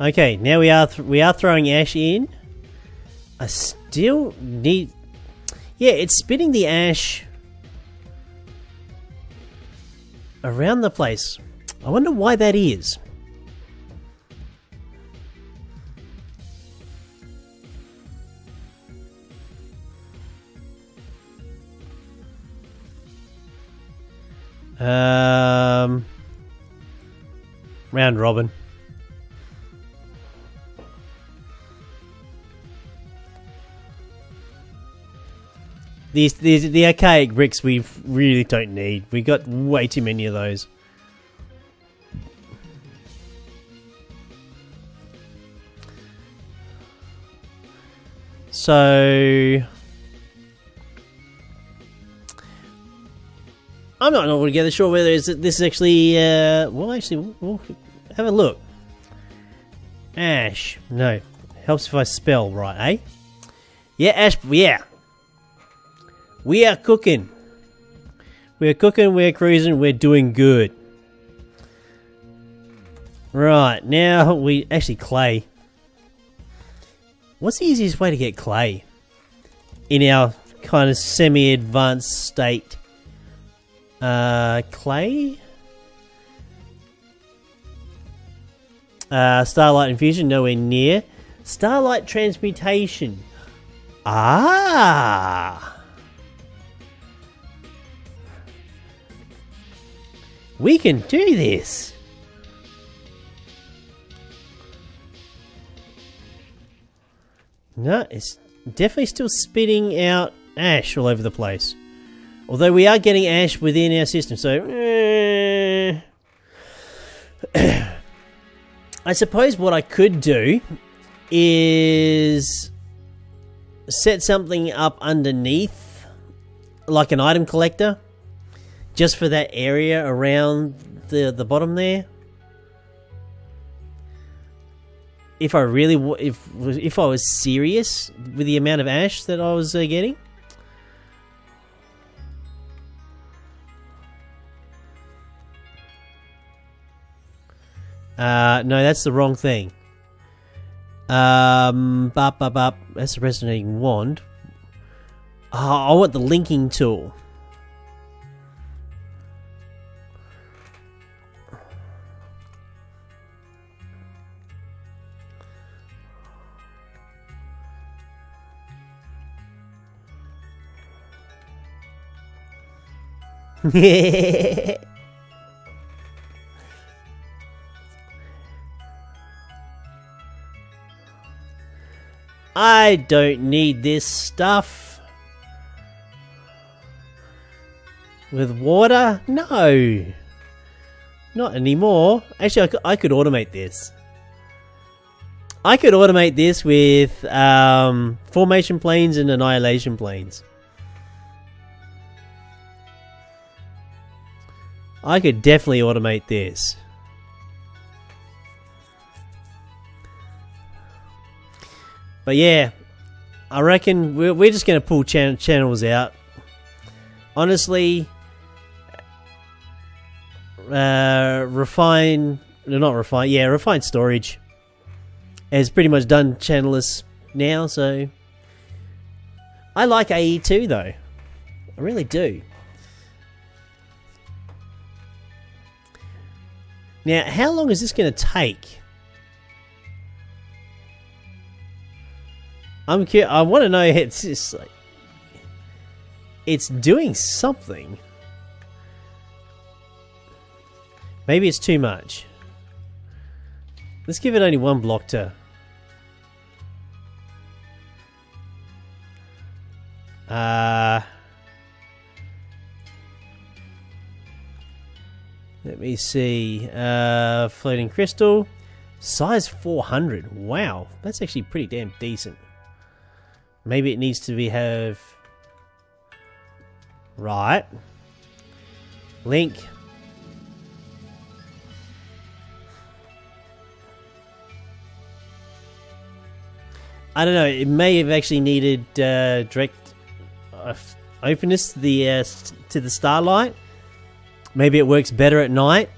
Okay, now we are throwing ash in. I still need... Yeah, it's spitting the ash around the place. I wonder why that is. Round robin. The archaic bricks we really don't need. We got way too many of those. So I'm not altogether sure whether this is actually well, actually we'll have a look. Ash. No. Helps if I spell right, eh? Yeah, ash. Yeah. We are cooking. We're cooking, we're cruising, we're doing good. Right, now we... Actually, clay. What's the easiest way to get clay? In our kind of semi-advanced state. Clay? Starlight infusion, nowhere near. Starlight transmutation. Ah! We can do this! No, it's definitely still spitting out ash all over the place. Although we are getting ash within our system, so... I suppose what I could do is set something up underneath, like an item collector, just for that area around the bottom there. If I really, if I was serious with the amount of ash that I was getting. No, that's the wrong thing. That's the resonating wand. Oh, I want the linking tool. I don't need this stuff. With water? No. Not anymore. Actually, I could automate this. I could automate this with formation planes and annihilation planes. I could definitely automate this. But yeah, I reckon we're just going to pull channels out. Honestly, refine storage has pretty much done channelless now, so I like AE2 though. I really do. Now, how long is this going to take? I'm curious. I want to know. It's just like it's doing something. Maybe it's too much. Let's give it only one block to. Let me see. Floating crystal. Size 400. Wow. That's actually pretty damn decent. Maybe it needs to have... Right. Link. I don't know. It may have actually needed direct openness to the starlight. Maybe it works better at night.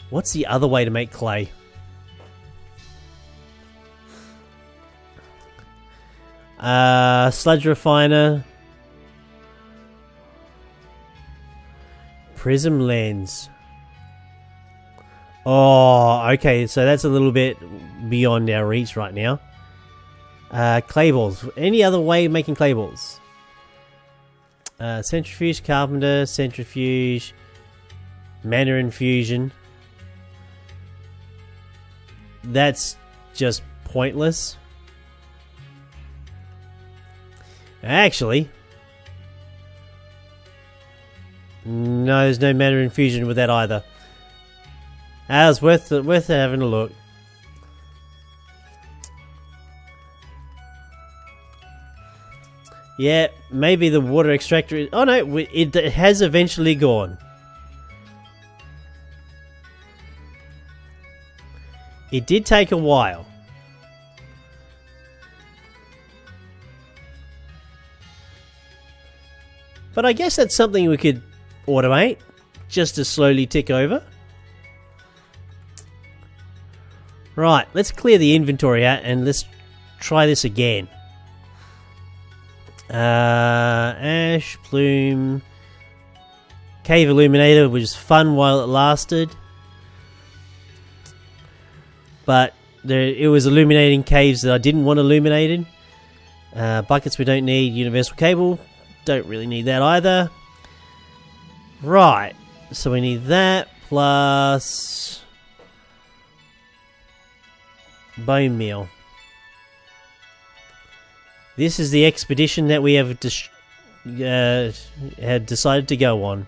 What's the other way to make clay? Sludge refiner. Prism lens. Oh, okay, so that's a little bit beyond our reach right now. Clay balls. Any other way of making clay balls? Centrifuge, carpenter, centrifuge, mana infusion. That's just pointless. Actually, no, there's no mana infusion with that either. That was worth having a look. Yeah, maybe the water extractor is... Oh no, it has eventually gone. It did take a while. But I guess that's something we could automate, just to slowly tick over. Right, let's clear the inventory out and let's try this again. Ash, plume, cave illuminator, which was fun while it lasted. But it was illuminating caves that I didn't want illuminated. Buckets we don't need, universal cable, don't really need that either. Right, so we need that plus bone meal. This is the expedition that we have had decided to go on,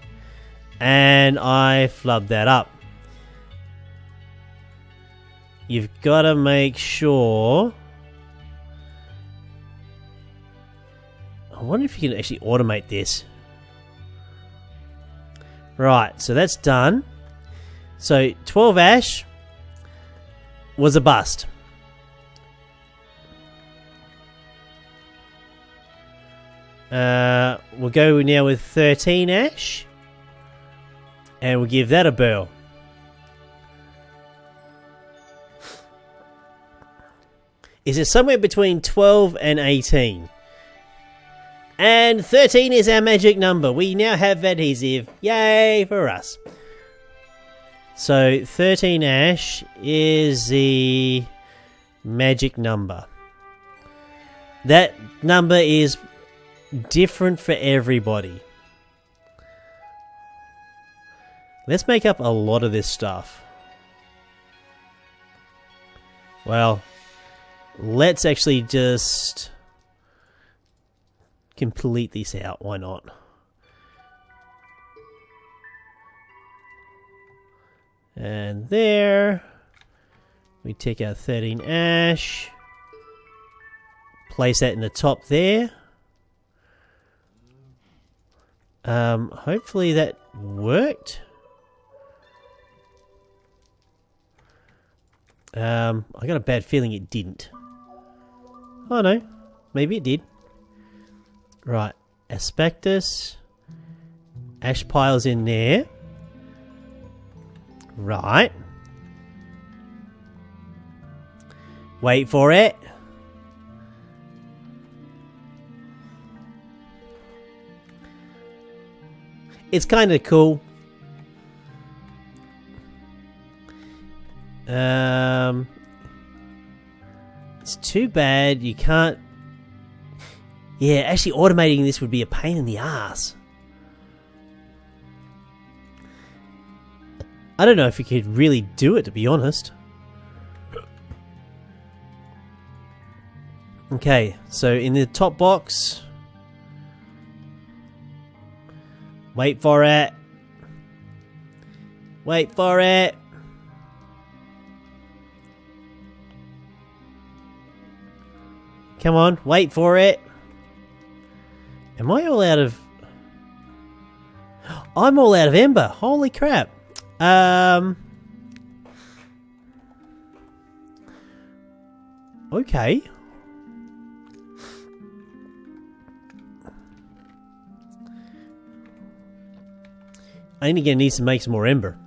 and I flubbed that up. You've got to make sure. I wonder if you can actually automate this. Right, so that's done. So 12 ash was a bust. We'll go now with 13 ash, and we'll give that a burl. Is it somewhere between 12 and 18? And 13 is our magic number. We now have adhesive. Yay for us. So 13 ash is the magic number. That number is different for everybody. Let's make up a lot of this stuff. Well, let's actually just complete this out. Why not? And there. We take our 13 ash. Place that in the top there. Hopefully that worked. I got a bad feeling it didn't. Oh no, maybe it did. Right, asbestos. Ash piles in there. Right. Wait for it. It's kind of cool. It's too bad you can't... Yeah, actually automating this would be a pain in the ass. I don't know if you could really do it, to be honest. Okay, so in the top box... Wait for it. Wait for it. Come on, wait for it. Am I all out of... I'm all out of ember. Holy crap. Okay. I think I need to make some more ember.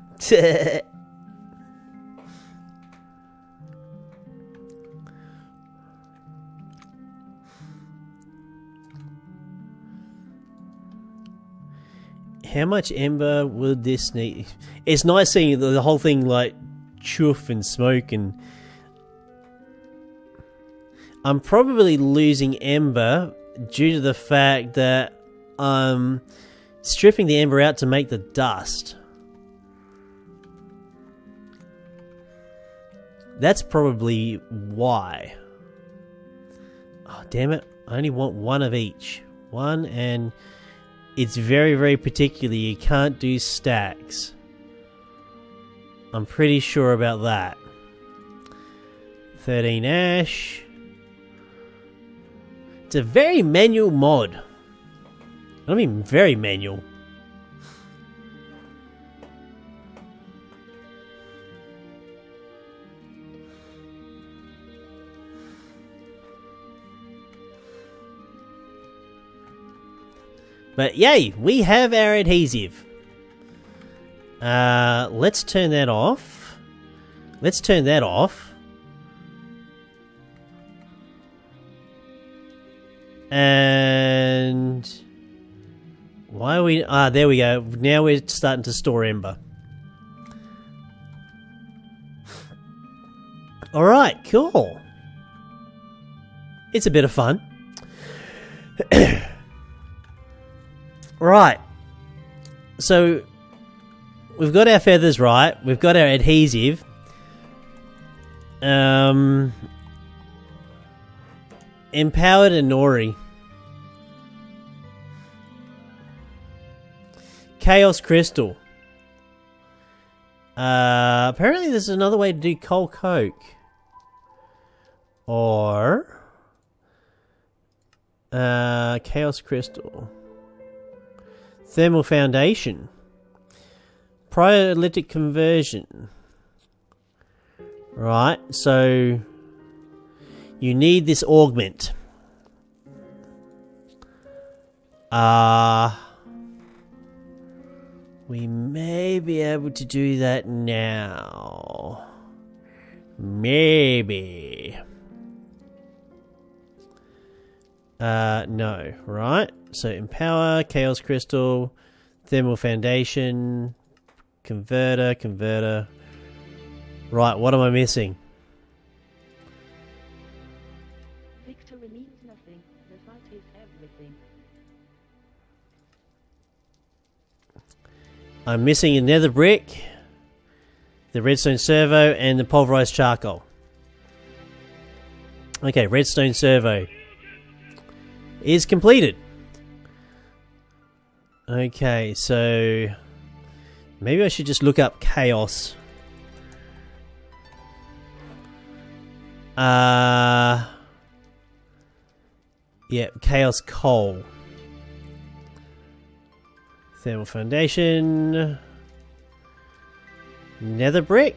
How much ember would this need? It's nice seeing the whole thing like chuff and smoke, and I'm probably losing ember due to the fact that I'm stripping the ember out to make the dust. That's probably why. Oh, damn it. I only want one of each. One, and it's very, very particular. You can't do stacks. I'm pretty sure about that. 13 ash. It's a very manual mod. I mean, very manual. But yay, we have our adhesive. Let's turn that off. Let's turn that off. And why are we... Ah, there we go. Now we're starting to store ember. Alright, cool. It's a bit of fun. Right. So, we've got our feathers right. We've got our adhesive. Empowered Inori. Chaos Crystal. Apparently there's another way to do coal coke. Or... Chaos Crystal. Thermal Foundation. Pyrolytic Conversion. Right, so... You need this augment. We may be able to do that now. Maybe. No, right? So Empower, Chaos Crystal, Thermal Foundation, Converter. Right, what am I missing? Victory means nothing. The fight is everything. I'm missing a nether brick, the redstone servo, and the pulverized charcoal. Okay, redstone servo is completed. Okay, so maybe I should just look up chaos. Yeah, chaos coal. Thermal foundation. Nether brick.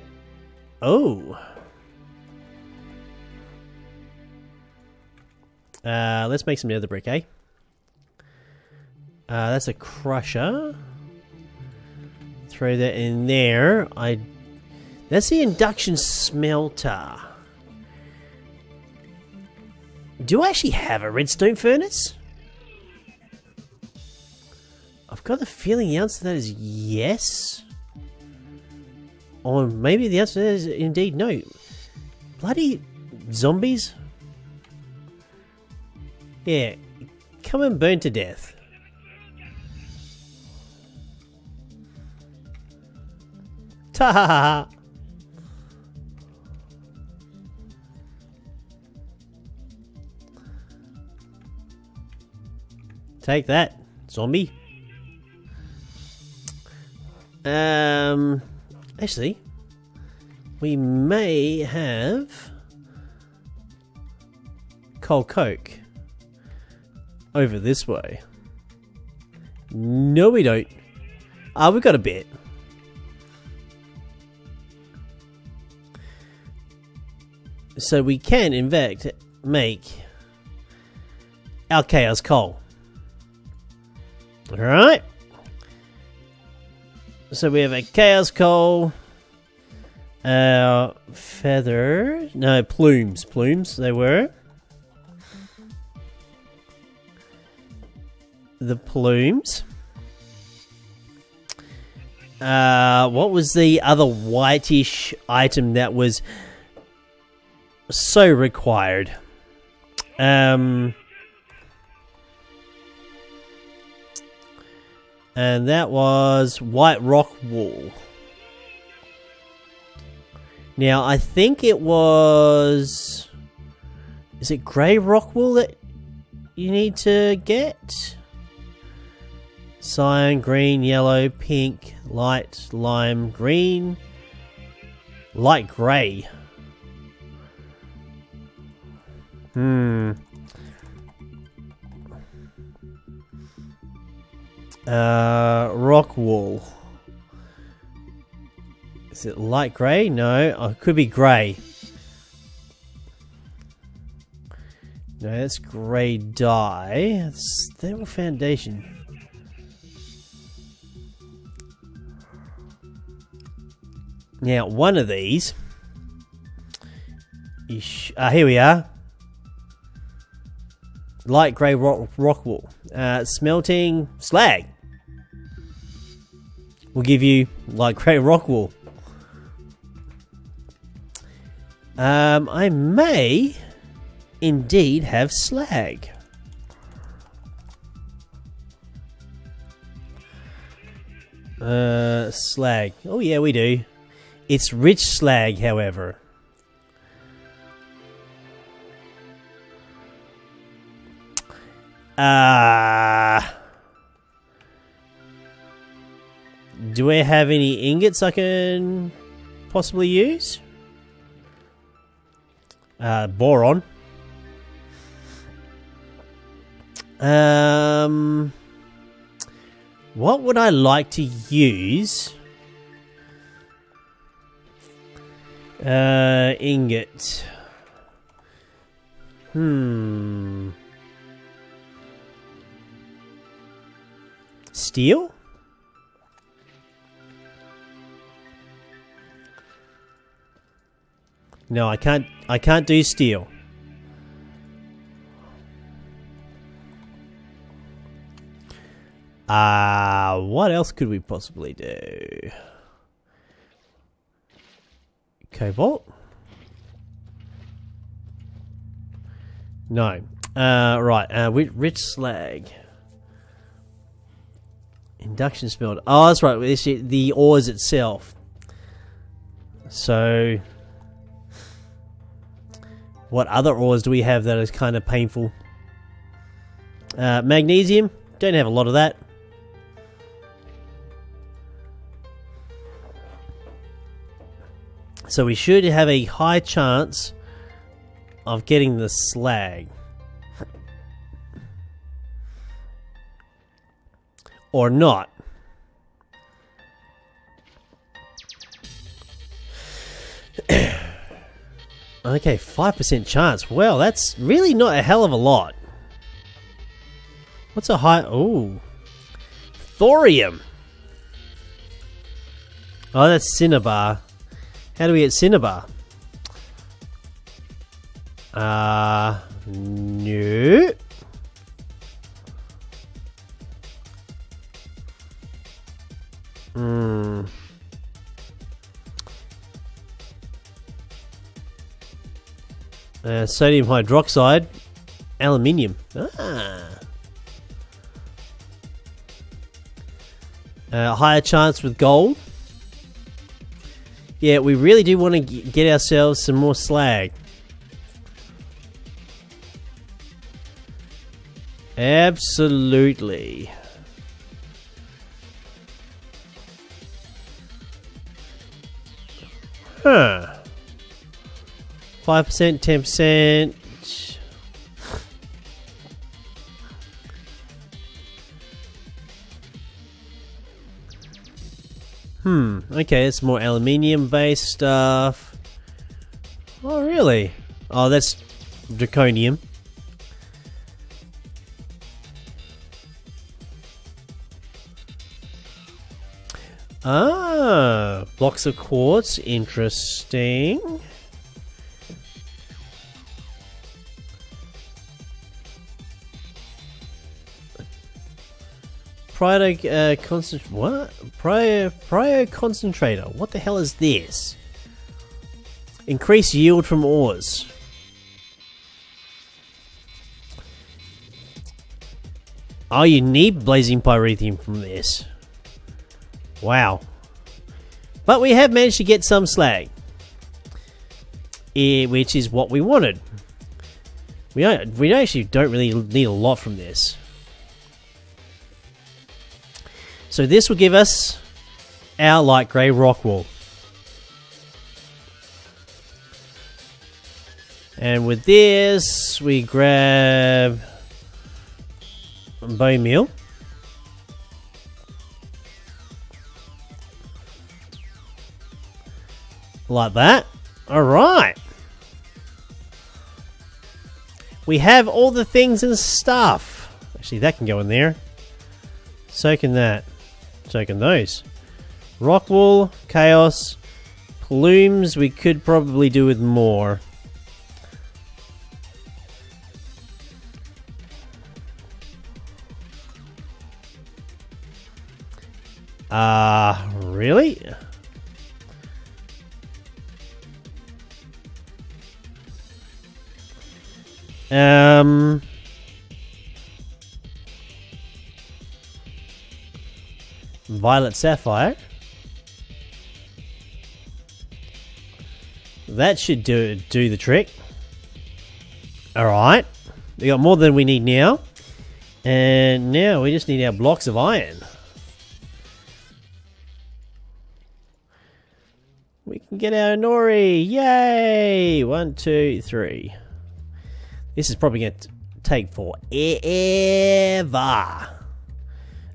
Oh. Let's make some nether brick, eh? That's a crusher. Throw that in there. That's the induction smelter. Do I actually have a redstone furnace? I've got the feeling the answer to that is yes. Or maybe the answer to that is indeed no. Bloody zombies. Yeah, come and burn to death. Ta ha ha ha. Take that, zombie. Actually, we may have coal coke over this way. No, we don't. We've got a bit. So we can, in fact, make our chaos coal. Alright. So we have a chaos coal. Feather. No, plumes. Plumes, they were. The plumes. What was the other whitish item that was so required? And that was white rock wool. Now, I think it was... Is it grey rock wool that you need to get? Cyan, green, yellow, pink, light, lime, green, light grey. Rock wool. Is it light grey? No, oh, it could be grey. No, that's grey dye. It's thermal foundation. Now, one of these. Here we are. Light grey rock wool. Smelting slag. We'll give you light grey rock wool. I may indeed have slag. Slag. Oh yeah, we do. It's rich slag, however. Do I have any ingots I can possibly use? Boron. What would I like to use? Ingot. Steel? No, I can't do steel. What else could we possibly do? Cobalt? No. Right. Rich slag. Induction smelter. Oh, that's right. This is the ores itself. So, what other ores do we have that is kind of painful? Magnesium. Don't have a lot of that. So we should have a high chance of getting the slag. Or not. Okay, 5% chance. Well, that's really not a hell of a lot. What's a high... Ooh. Thorium. Oh, that's Cinnabar. How do we get Cinnabar? No. Sodium hydroxide. Aluminium. Higher chance with gold. Yeah, we really do want to get ourselves some more slag. Absolutely. Huh. 5%, 10%. Okay, it's more aluminium-based stuff. Oh, really? Oh, that's draconium. Ah, blocks of quartz. Interesting. Prio concentrator. What the hell is this? Increase yield from ores. Oh, you need blazing pyrethium from this. Wow. But we have managed to get some slag, which is what we wanted. We actually don't really need a lot from this. So this will give us our light grey rock wool. And with this, we grab bone meal. Like that. Alright. We have all the things and stuff. Actually, that can go in there. So can that. So can those. Rock wool, chaos, plumes we could probably do with more. Really? Violet sapphire. That should do the trick. Alright. We got more than we need now. And now we just need our blocks of iron. We can get our nori. Yay! 1, 2, 3. This is probably going to take forever.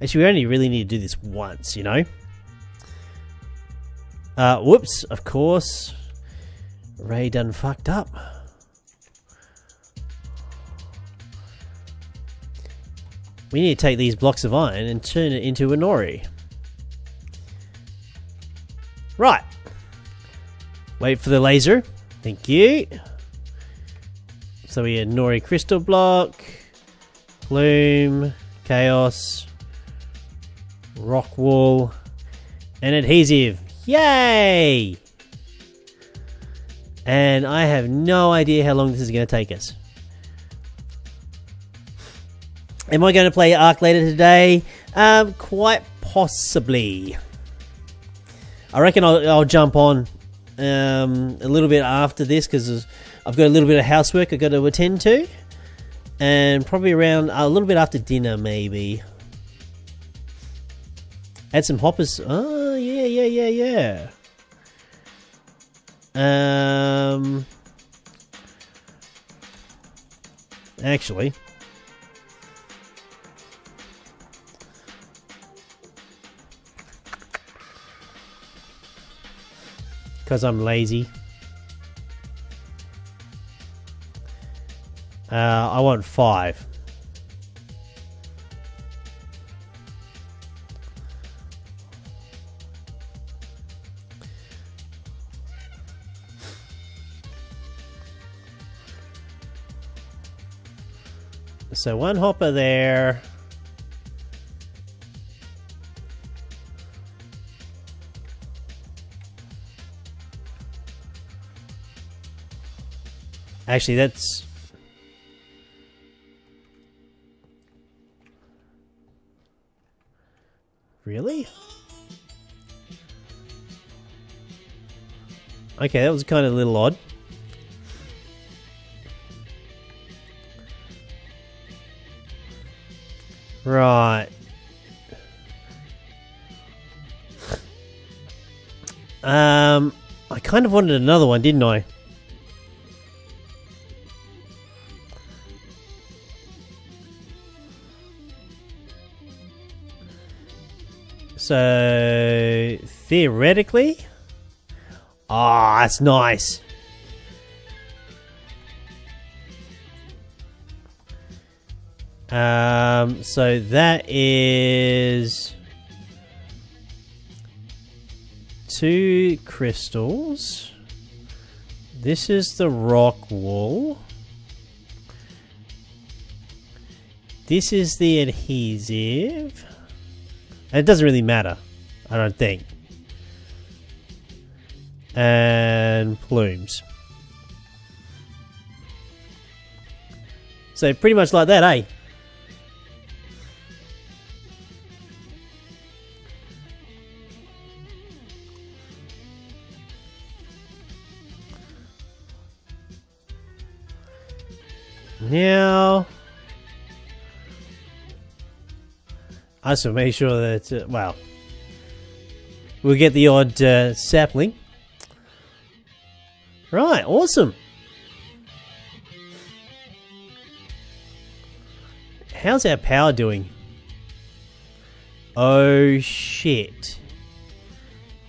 Actually, we only really need to do this once, you know? Whoops, of course. Ray done fucked up. We need to take these blocks of iron and turn it into a nori. Right. Wait for the laser. Thank you. So we had nori crystal block, plume, chaos, rock wool, and adhesive. Yay! And I have no idea how long this is going to take us. Am I going to play Ark later today? Quite possibly. I reckon I'll jump on a little bit after this because I've got a little bit of housework I've got to attend to. And probably around a little bit after dinner, maybe. Add some hoppers. Oh, yeah. Actually. Because I'm lazy. I want 5. So 1 hopper there. Actually, that's... Really? Okay, that was kind of a little odd. Right. I kind of wanted another one, didn't I? So, theoretically... Ah, that's nice. So that is 2 crystals. This is the rock wool. This is the adhesive. It doesn't really matter, I don't think. And plumes. So pretty much like that, eh? Now, I just want to make sure that, well, we'll get the odd sapling. Right, awesome. How's our power doing? Oh shit.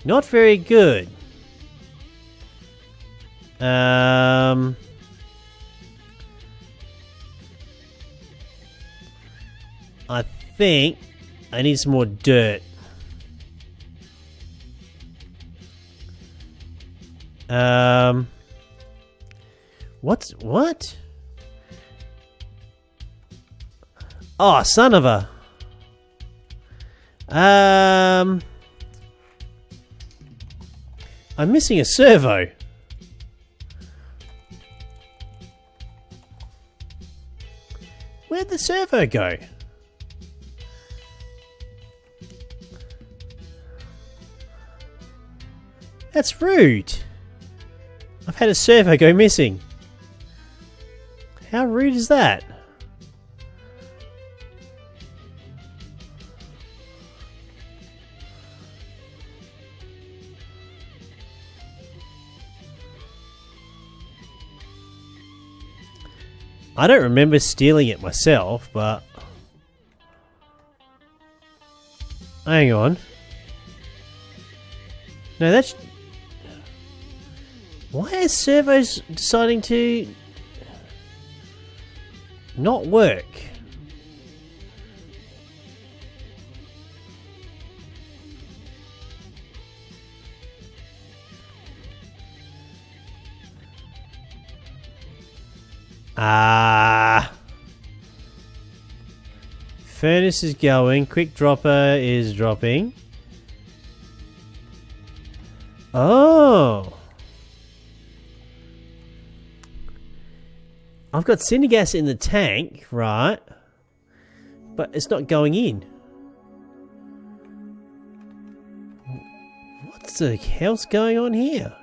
Not very good. I think I need some more dirt. What? Oh, son of a. I'm missing a servo. Where'd the servo go? That's rude. I've had a servo go missing. How rude is that? I don't remember stealing it myself, but... Hang on. No, that's... Why are servos deciding to... not work? Furnace is going. Quick dropper is dropping. Oh. I've got cinder gas in the tank, right? But it's not going in. What the hell's going on here?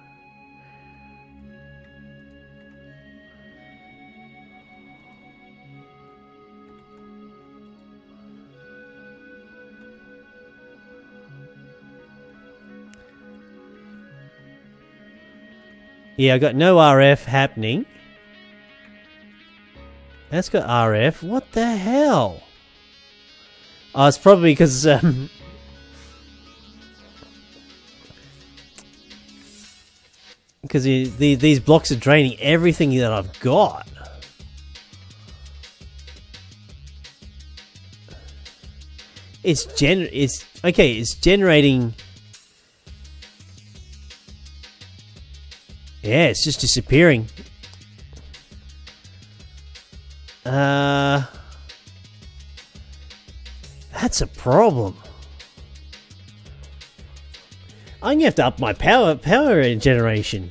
Yeah, I got no RF happening. That's got RF. What the hell? Oh, it's probably because these blocks are draining everything that I've got. It's okay, it's generating. Yeah, it's just disappearing. That's a problem. I'm gonna have to up my power generation.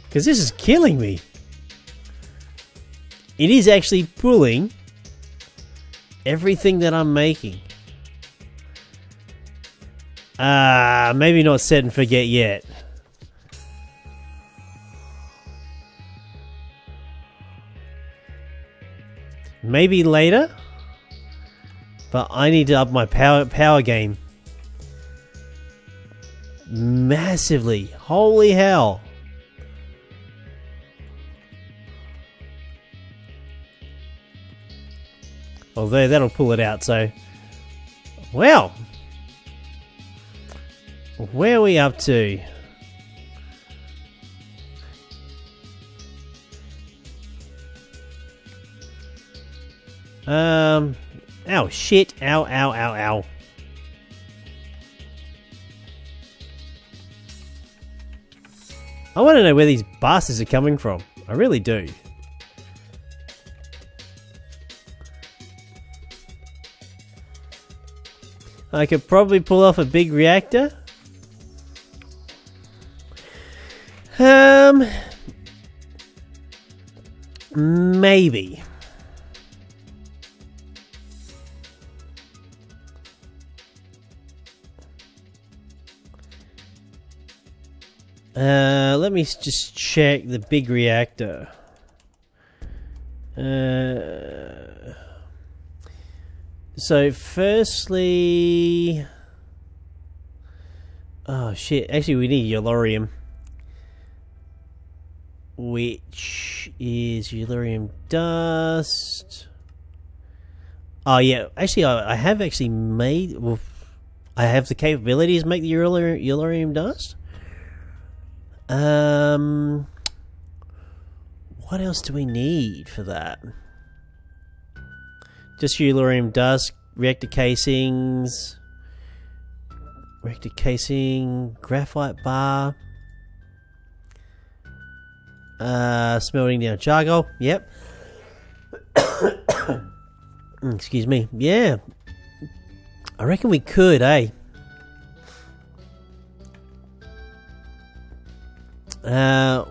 Because this is killing me. It is actually pulling everything that I'm making. Maybe not set and forget yet. Maybe later. But I need to up my power game. Massively. Holy hell. Although that'll pull it out, so... Well! Where are we up to? Ow, shit. Ow, ow, ow, ow. I want to know where these bastards are coming from. I really do. I could probably pull off a big reactor. Maybe. Let me just check the big reactor. So firstly... Oh shit, actually we need Yellorium. Which is Yellorium dust. Oh yeah, actually I have actually made... Well, I have the capabilities to make the Yellorium dust. What else do we need for that? Just Yellorium dust, reactor casings, graphite bar, smelting down charcoal. Yep. Excuse me. Yeah, I reckon we could, eh? The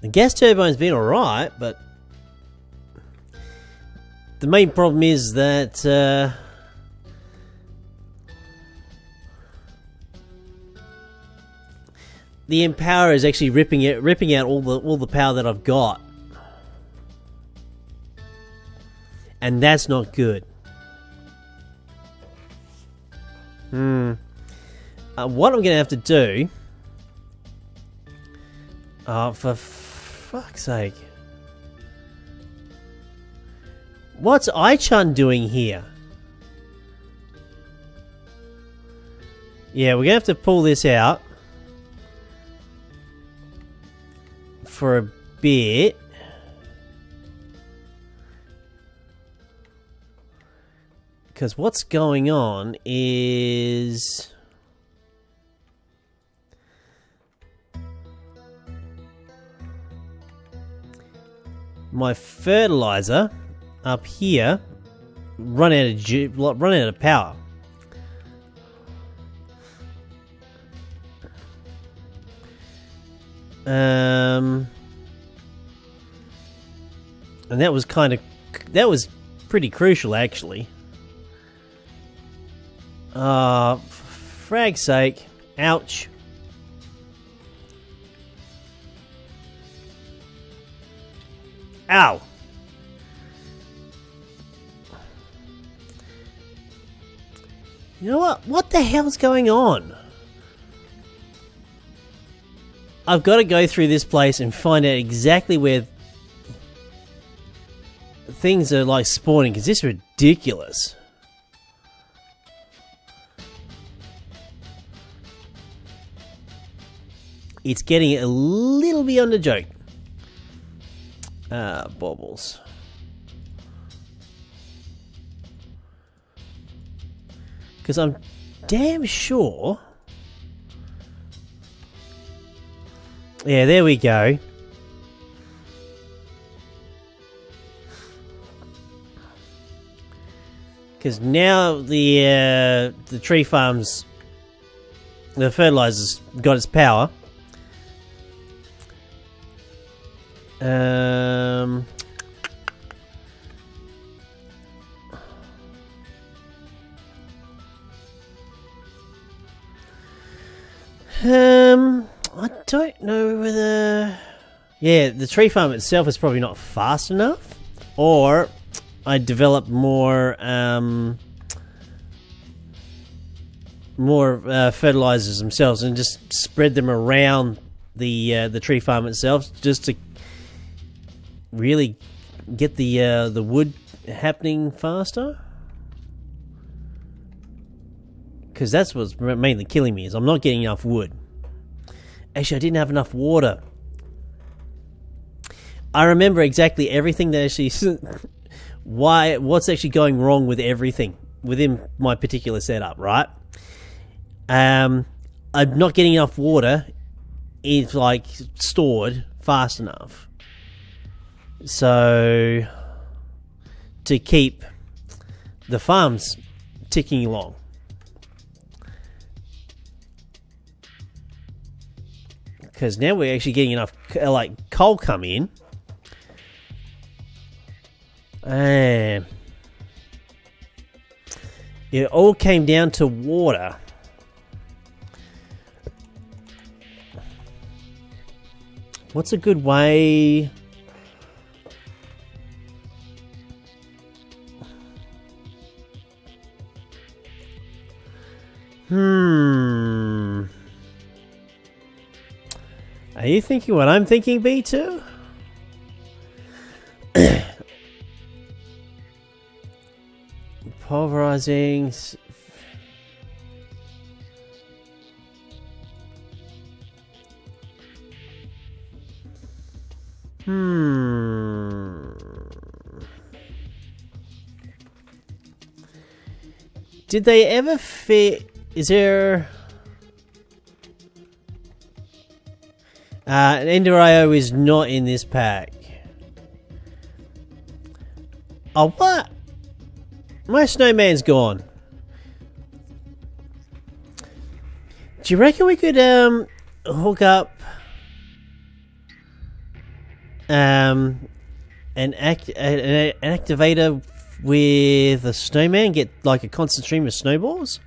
gas turbine's been alright, but the main problem is that the Empower is actually ripping out all the power that I've got, and that's not good. What I'm gonna have to do, for fuck's sake, what's Ai-chan doing here? Yeah, we're gonna have to pull this out for a bit. Because what's going on is... my fertilizer up here run out of power. And that was pretty crucial, actually. For frag's sake. Ouch. Ow. You know what? What the hell's going on? I've got to go through this place and find out exactly where things are like spawning, because this is ridiculous. It's getting a little beyond a joke. Baubles. Because I'm damn sure... Yeah, there we go. Because now the tree farms, the fertilizer's got its power. I don't know whether... Yeah, the tree farm itself is probably not fast enough. Or I develop more fertilizers themselves and just spread them around the tree farm itself, just to really get the wood happening faster. Because that's what's mainly killing me, is I'm not getting enough wood. Actually, I didn't have enough water. I remember exactly everything that actually... what's actually going wrong with everything within my particular setup, right? I'm not getting enough water. It's like stored fast enough. So... to keep the farms ticking along. Because now we're actually getting enough like coal come in. And it all came down to water. What's a good way? Are you thinking what I'm thinking, B2? Pulverizing. Did they ever fit? Is there... Ender IO is not in this pack. Oh, what? My snowman's gone. Do you reckon we could hook up an activator with a snowman, get like a constant stream of snowballs?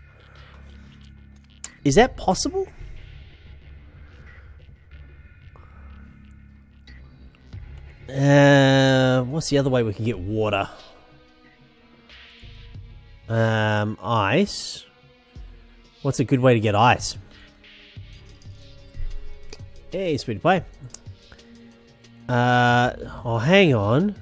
Is that possible? What's the other way we can get water? Ice. What's a good way to get ice? Hey, sweet pie. Oh, hang on.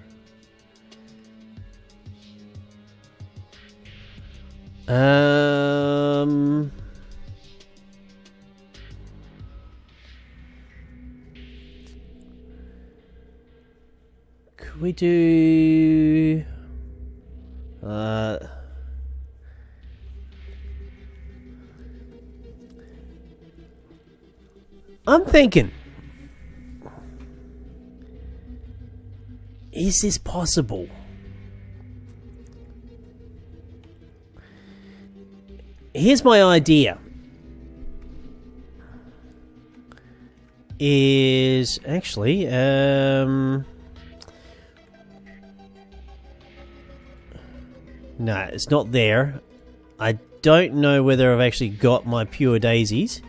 Could we do... I'm thinking, is this possible? Here's my idea. Is actually, no, it's not there. I don't know whether I've actually got my pure daisies.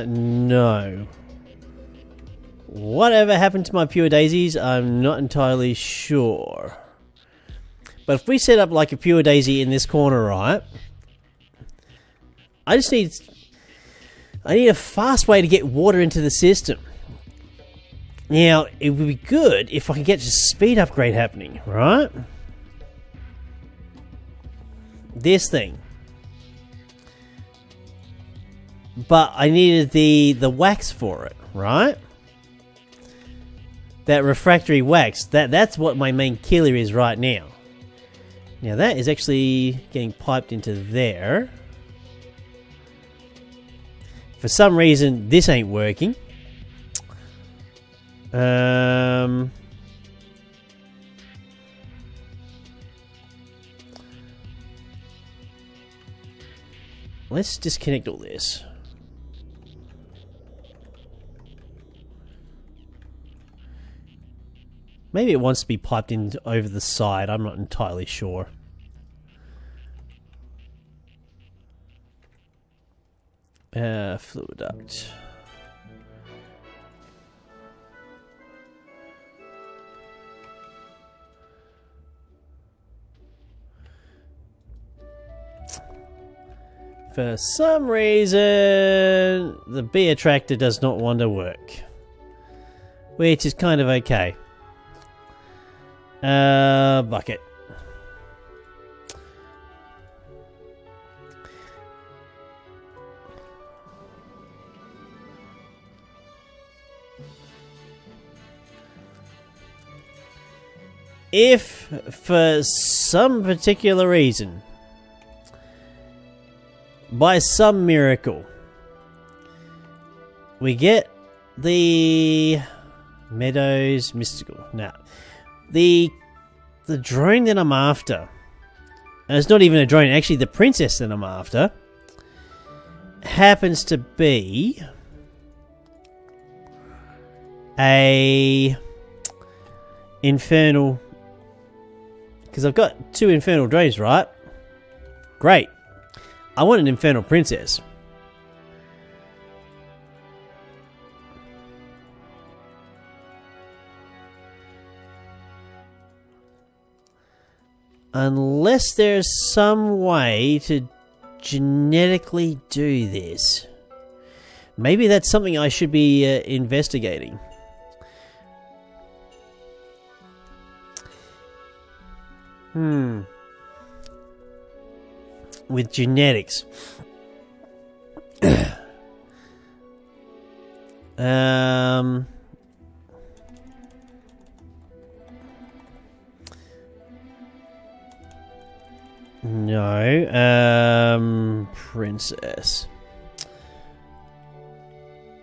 No. Whatever happened to my pure daisies, I'm not entirely sure. But if we set up like a pure daisy in this corner, right? I need a fast way to get water into the system. Now, it would be good if I could get just speed upgrade happening, right? This thing. But I needed the wax for it, right? That refractory wax. That's what my main killer is right now. Now that is actually getting piped into there. For some reason, this ain't working. Let's disconnect all this. Maybe it wants to be piped in over the side. I'm not entirely sure. Fluid duct. For some reason, the B attractor does not want to work. Which is kind of okay. Bucket. If, for some particular reason, by some miracle, we get the Meadows Mystical. Now, the drone that I'm after, and it's not even a drone, actually the princess that I'm after, happens to be a infernal, because I've got 2 infernal drones, right? Great. I want an infernal princess. Unless there's some way to genetically do this. Maybe that's something I should be investigating. With genetics. No. Princess.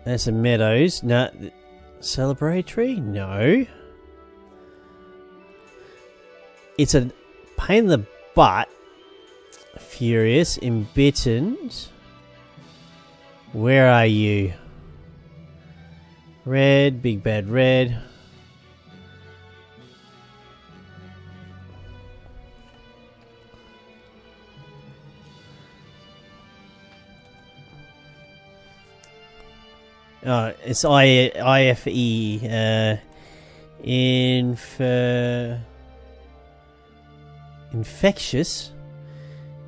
That's a Meadows. No. Celebratory? No. It's a pain in the butt. Furious. Embittered. Where are you? Red. Big bad red. It's IFE. Infectious?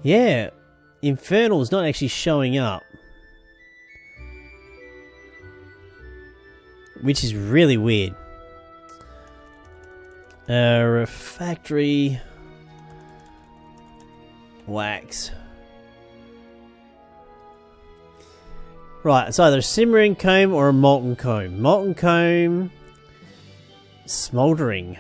Yeah. Infernal's not actually showing up. Which is really weird. Refractory. Wax. Right, it's either a simmering comb or a molten comb. Molten comb, smouldering.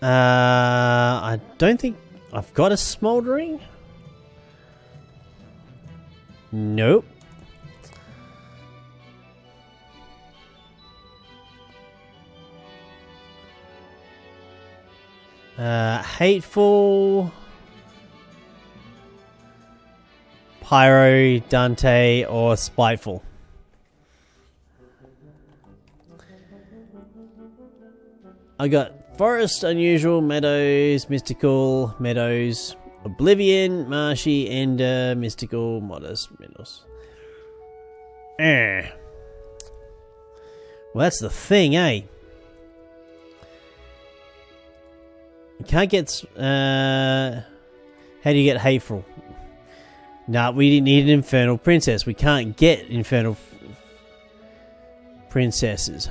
I don't think I've got a smouldering. Nope. Hateful. Pyro, Dante, or Spiteful. I got Forest, Unusual, Meadows, Mystical, Meadows, Oblivion, Marshy, Ender, Mystical, Modest, Meadows. Well, that's the thing, eh? You can't get... how do you get Hateful? Nah, we need an Infernal Princess. We can't get Infernal Princesses.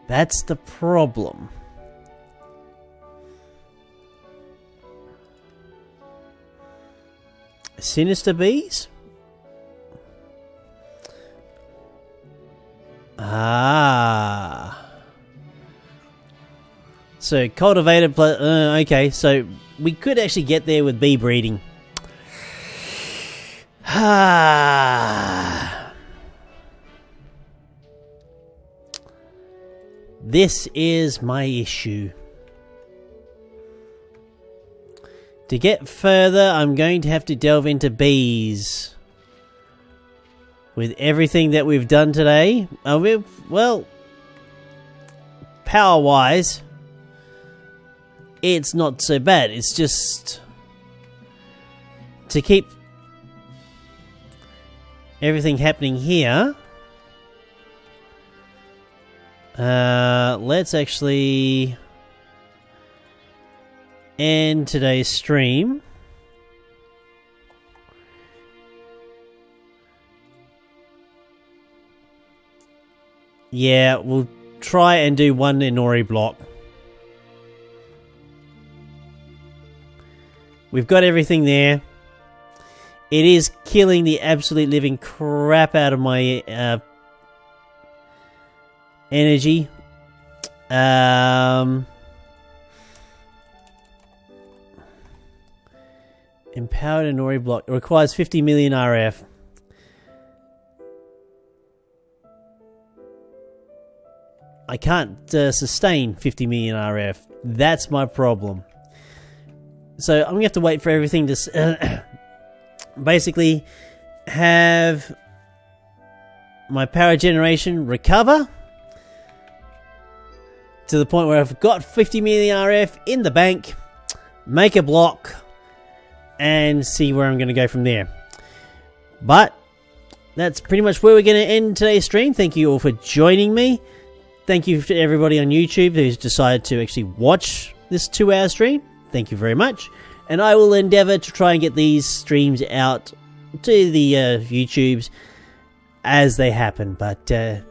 That's the problem. Sinister Bees? Ah. So cultivated plus... okay, so we could actually get there with bee breeding. Ah. This is my issue. To get further, I'm going to have to delve into bees. With everything that we've done today, well, power-wise, it's not so bad. It's just to keep everything happening here. Let's actually end today's stream. Yeah, we'll try and do one Inori block. We've got everything there. It is killing the absolute living crap out of my energy. Empowered Inori block. It requires 50 million RF. I can't sustain 50 million RF. That's my problem. So I'm going to have to wait for everything to basically have my power generation recover to the point where I've got 50 million RF in the bank, make a block, and see where I'm going to go from there. But that's pretty much where we're going to end today's stream. Thank you all for joining me. Thank you to everybody on YouTube who's decided to actually watch this 2-hour stream. Thank you very much. And I will endeavour to try and get these streams out to the YouTubes as they happen. But it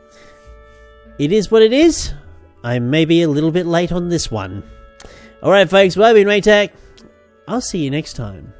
is what it is. I may be a little bit late on this one. Alright folks, well, I've been Raetac. I'll see you next time.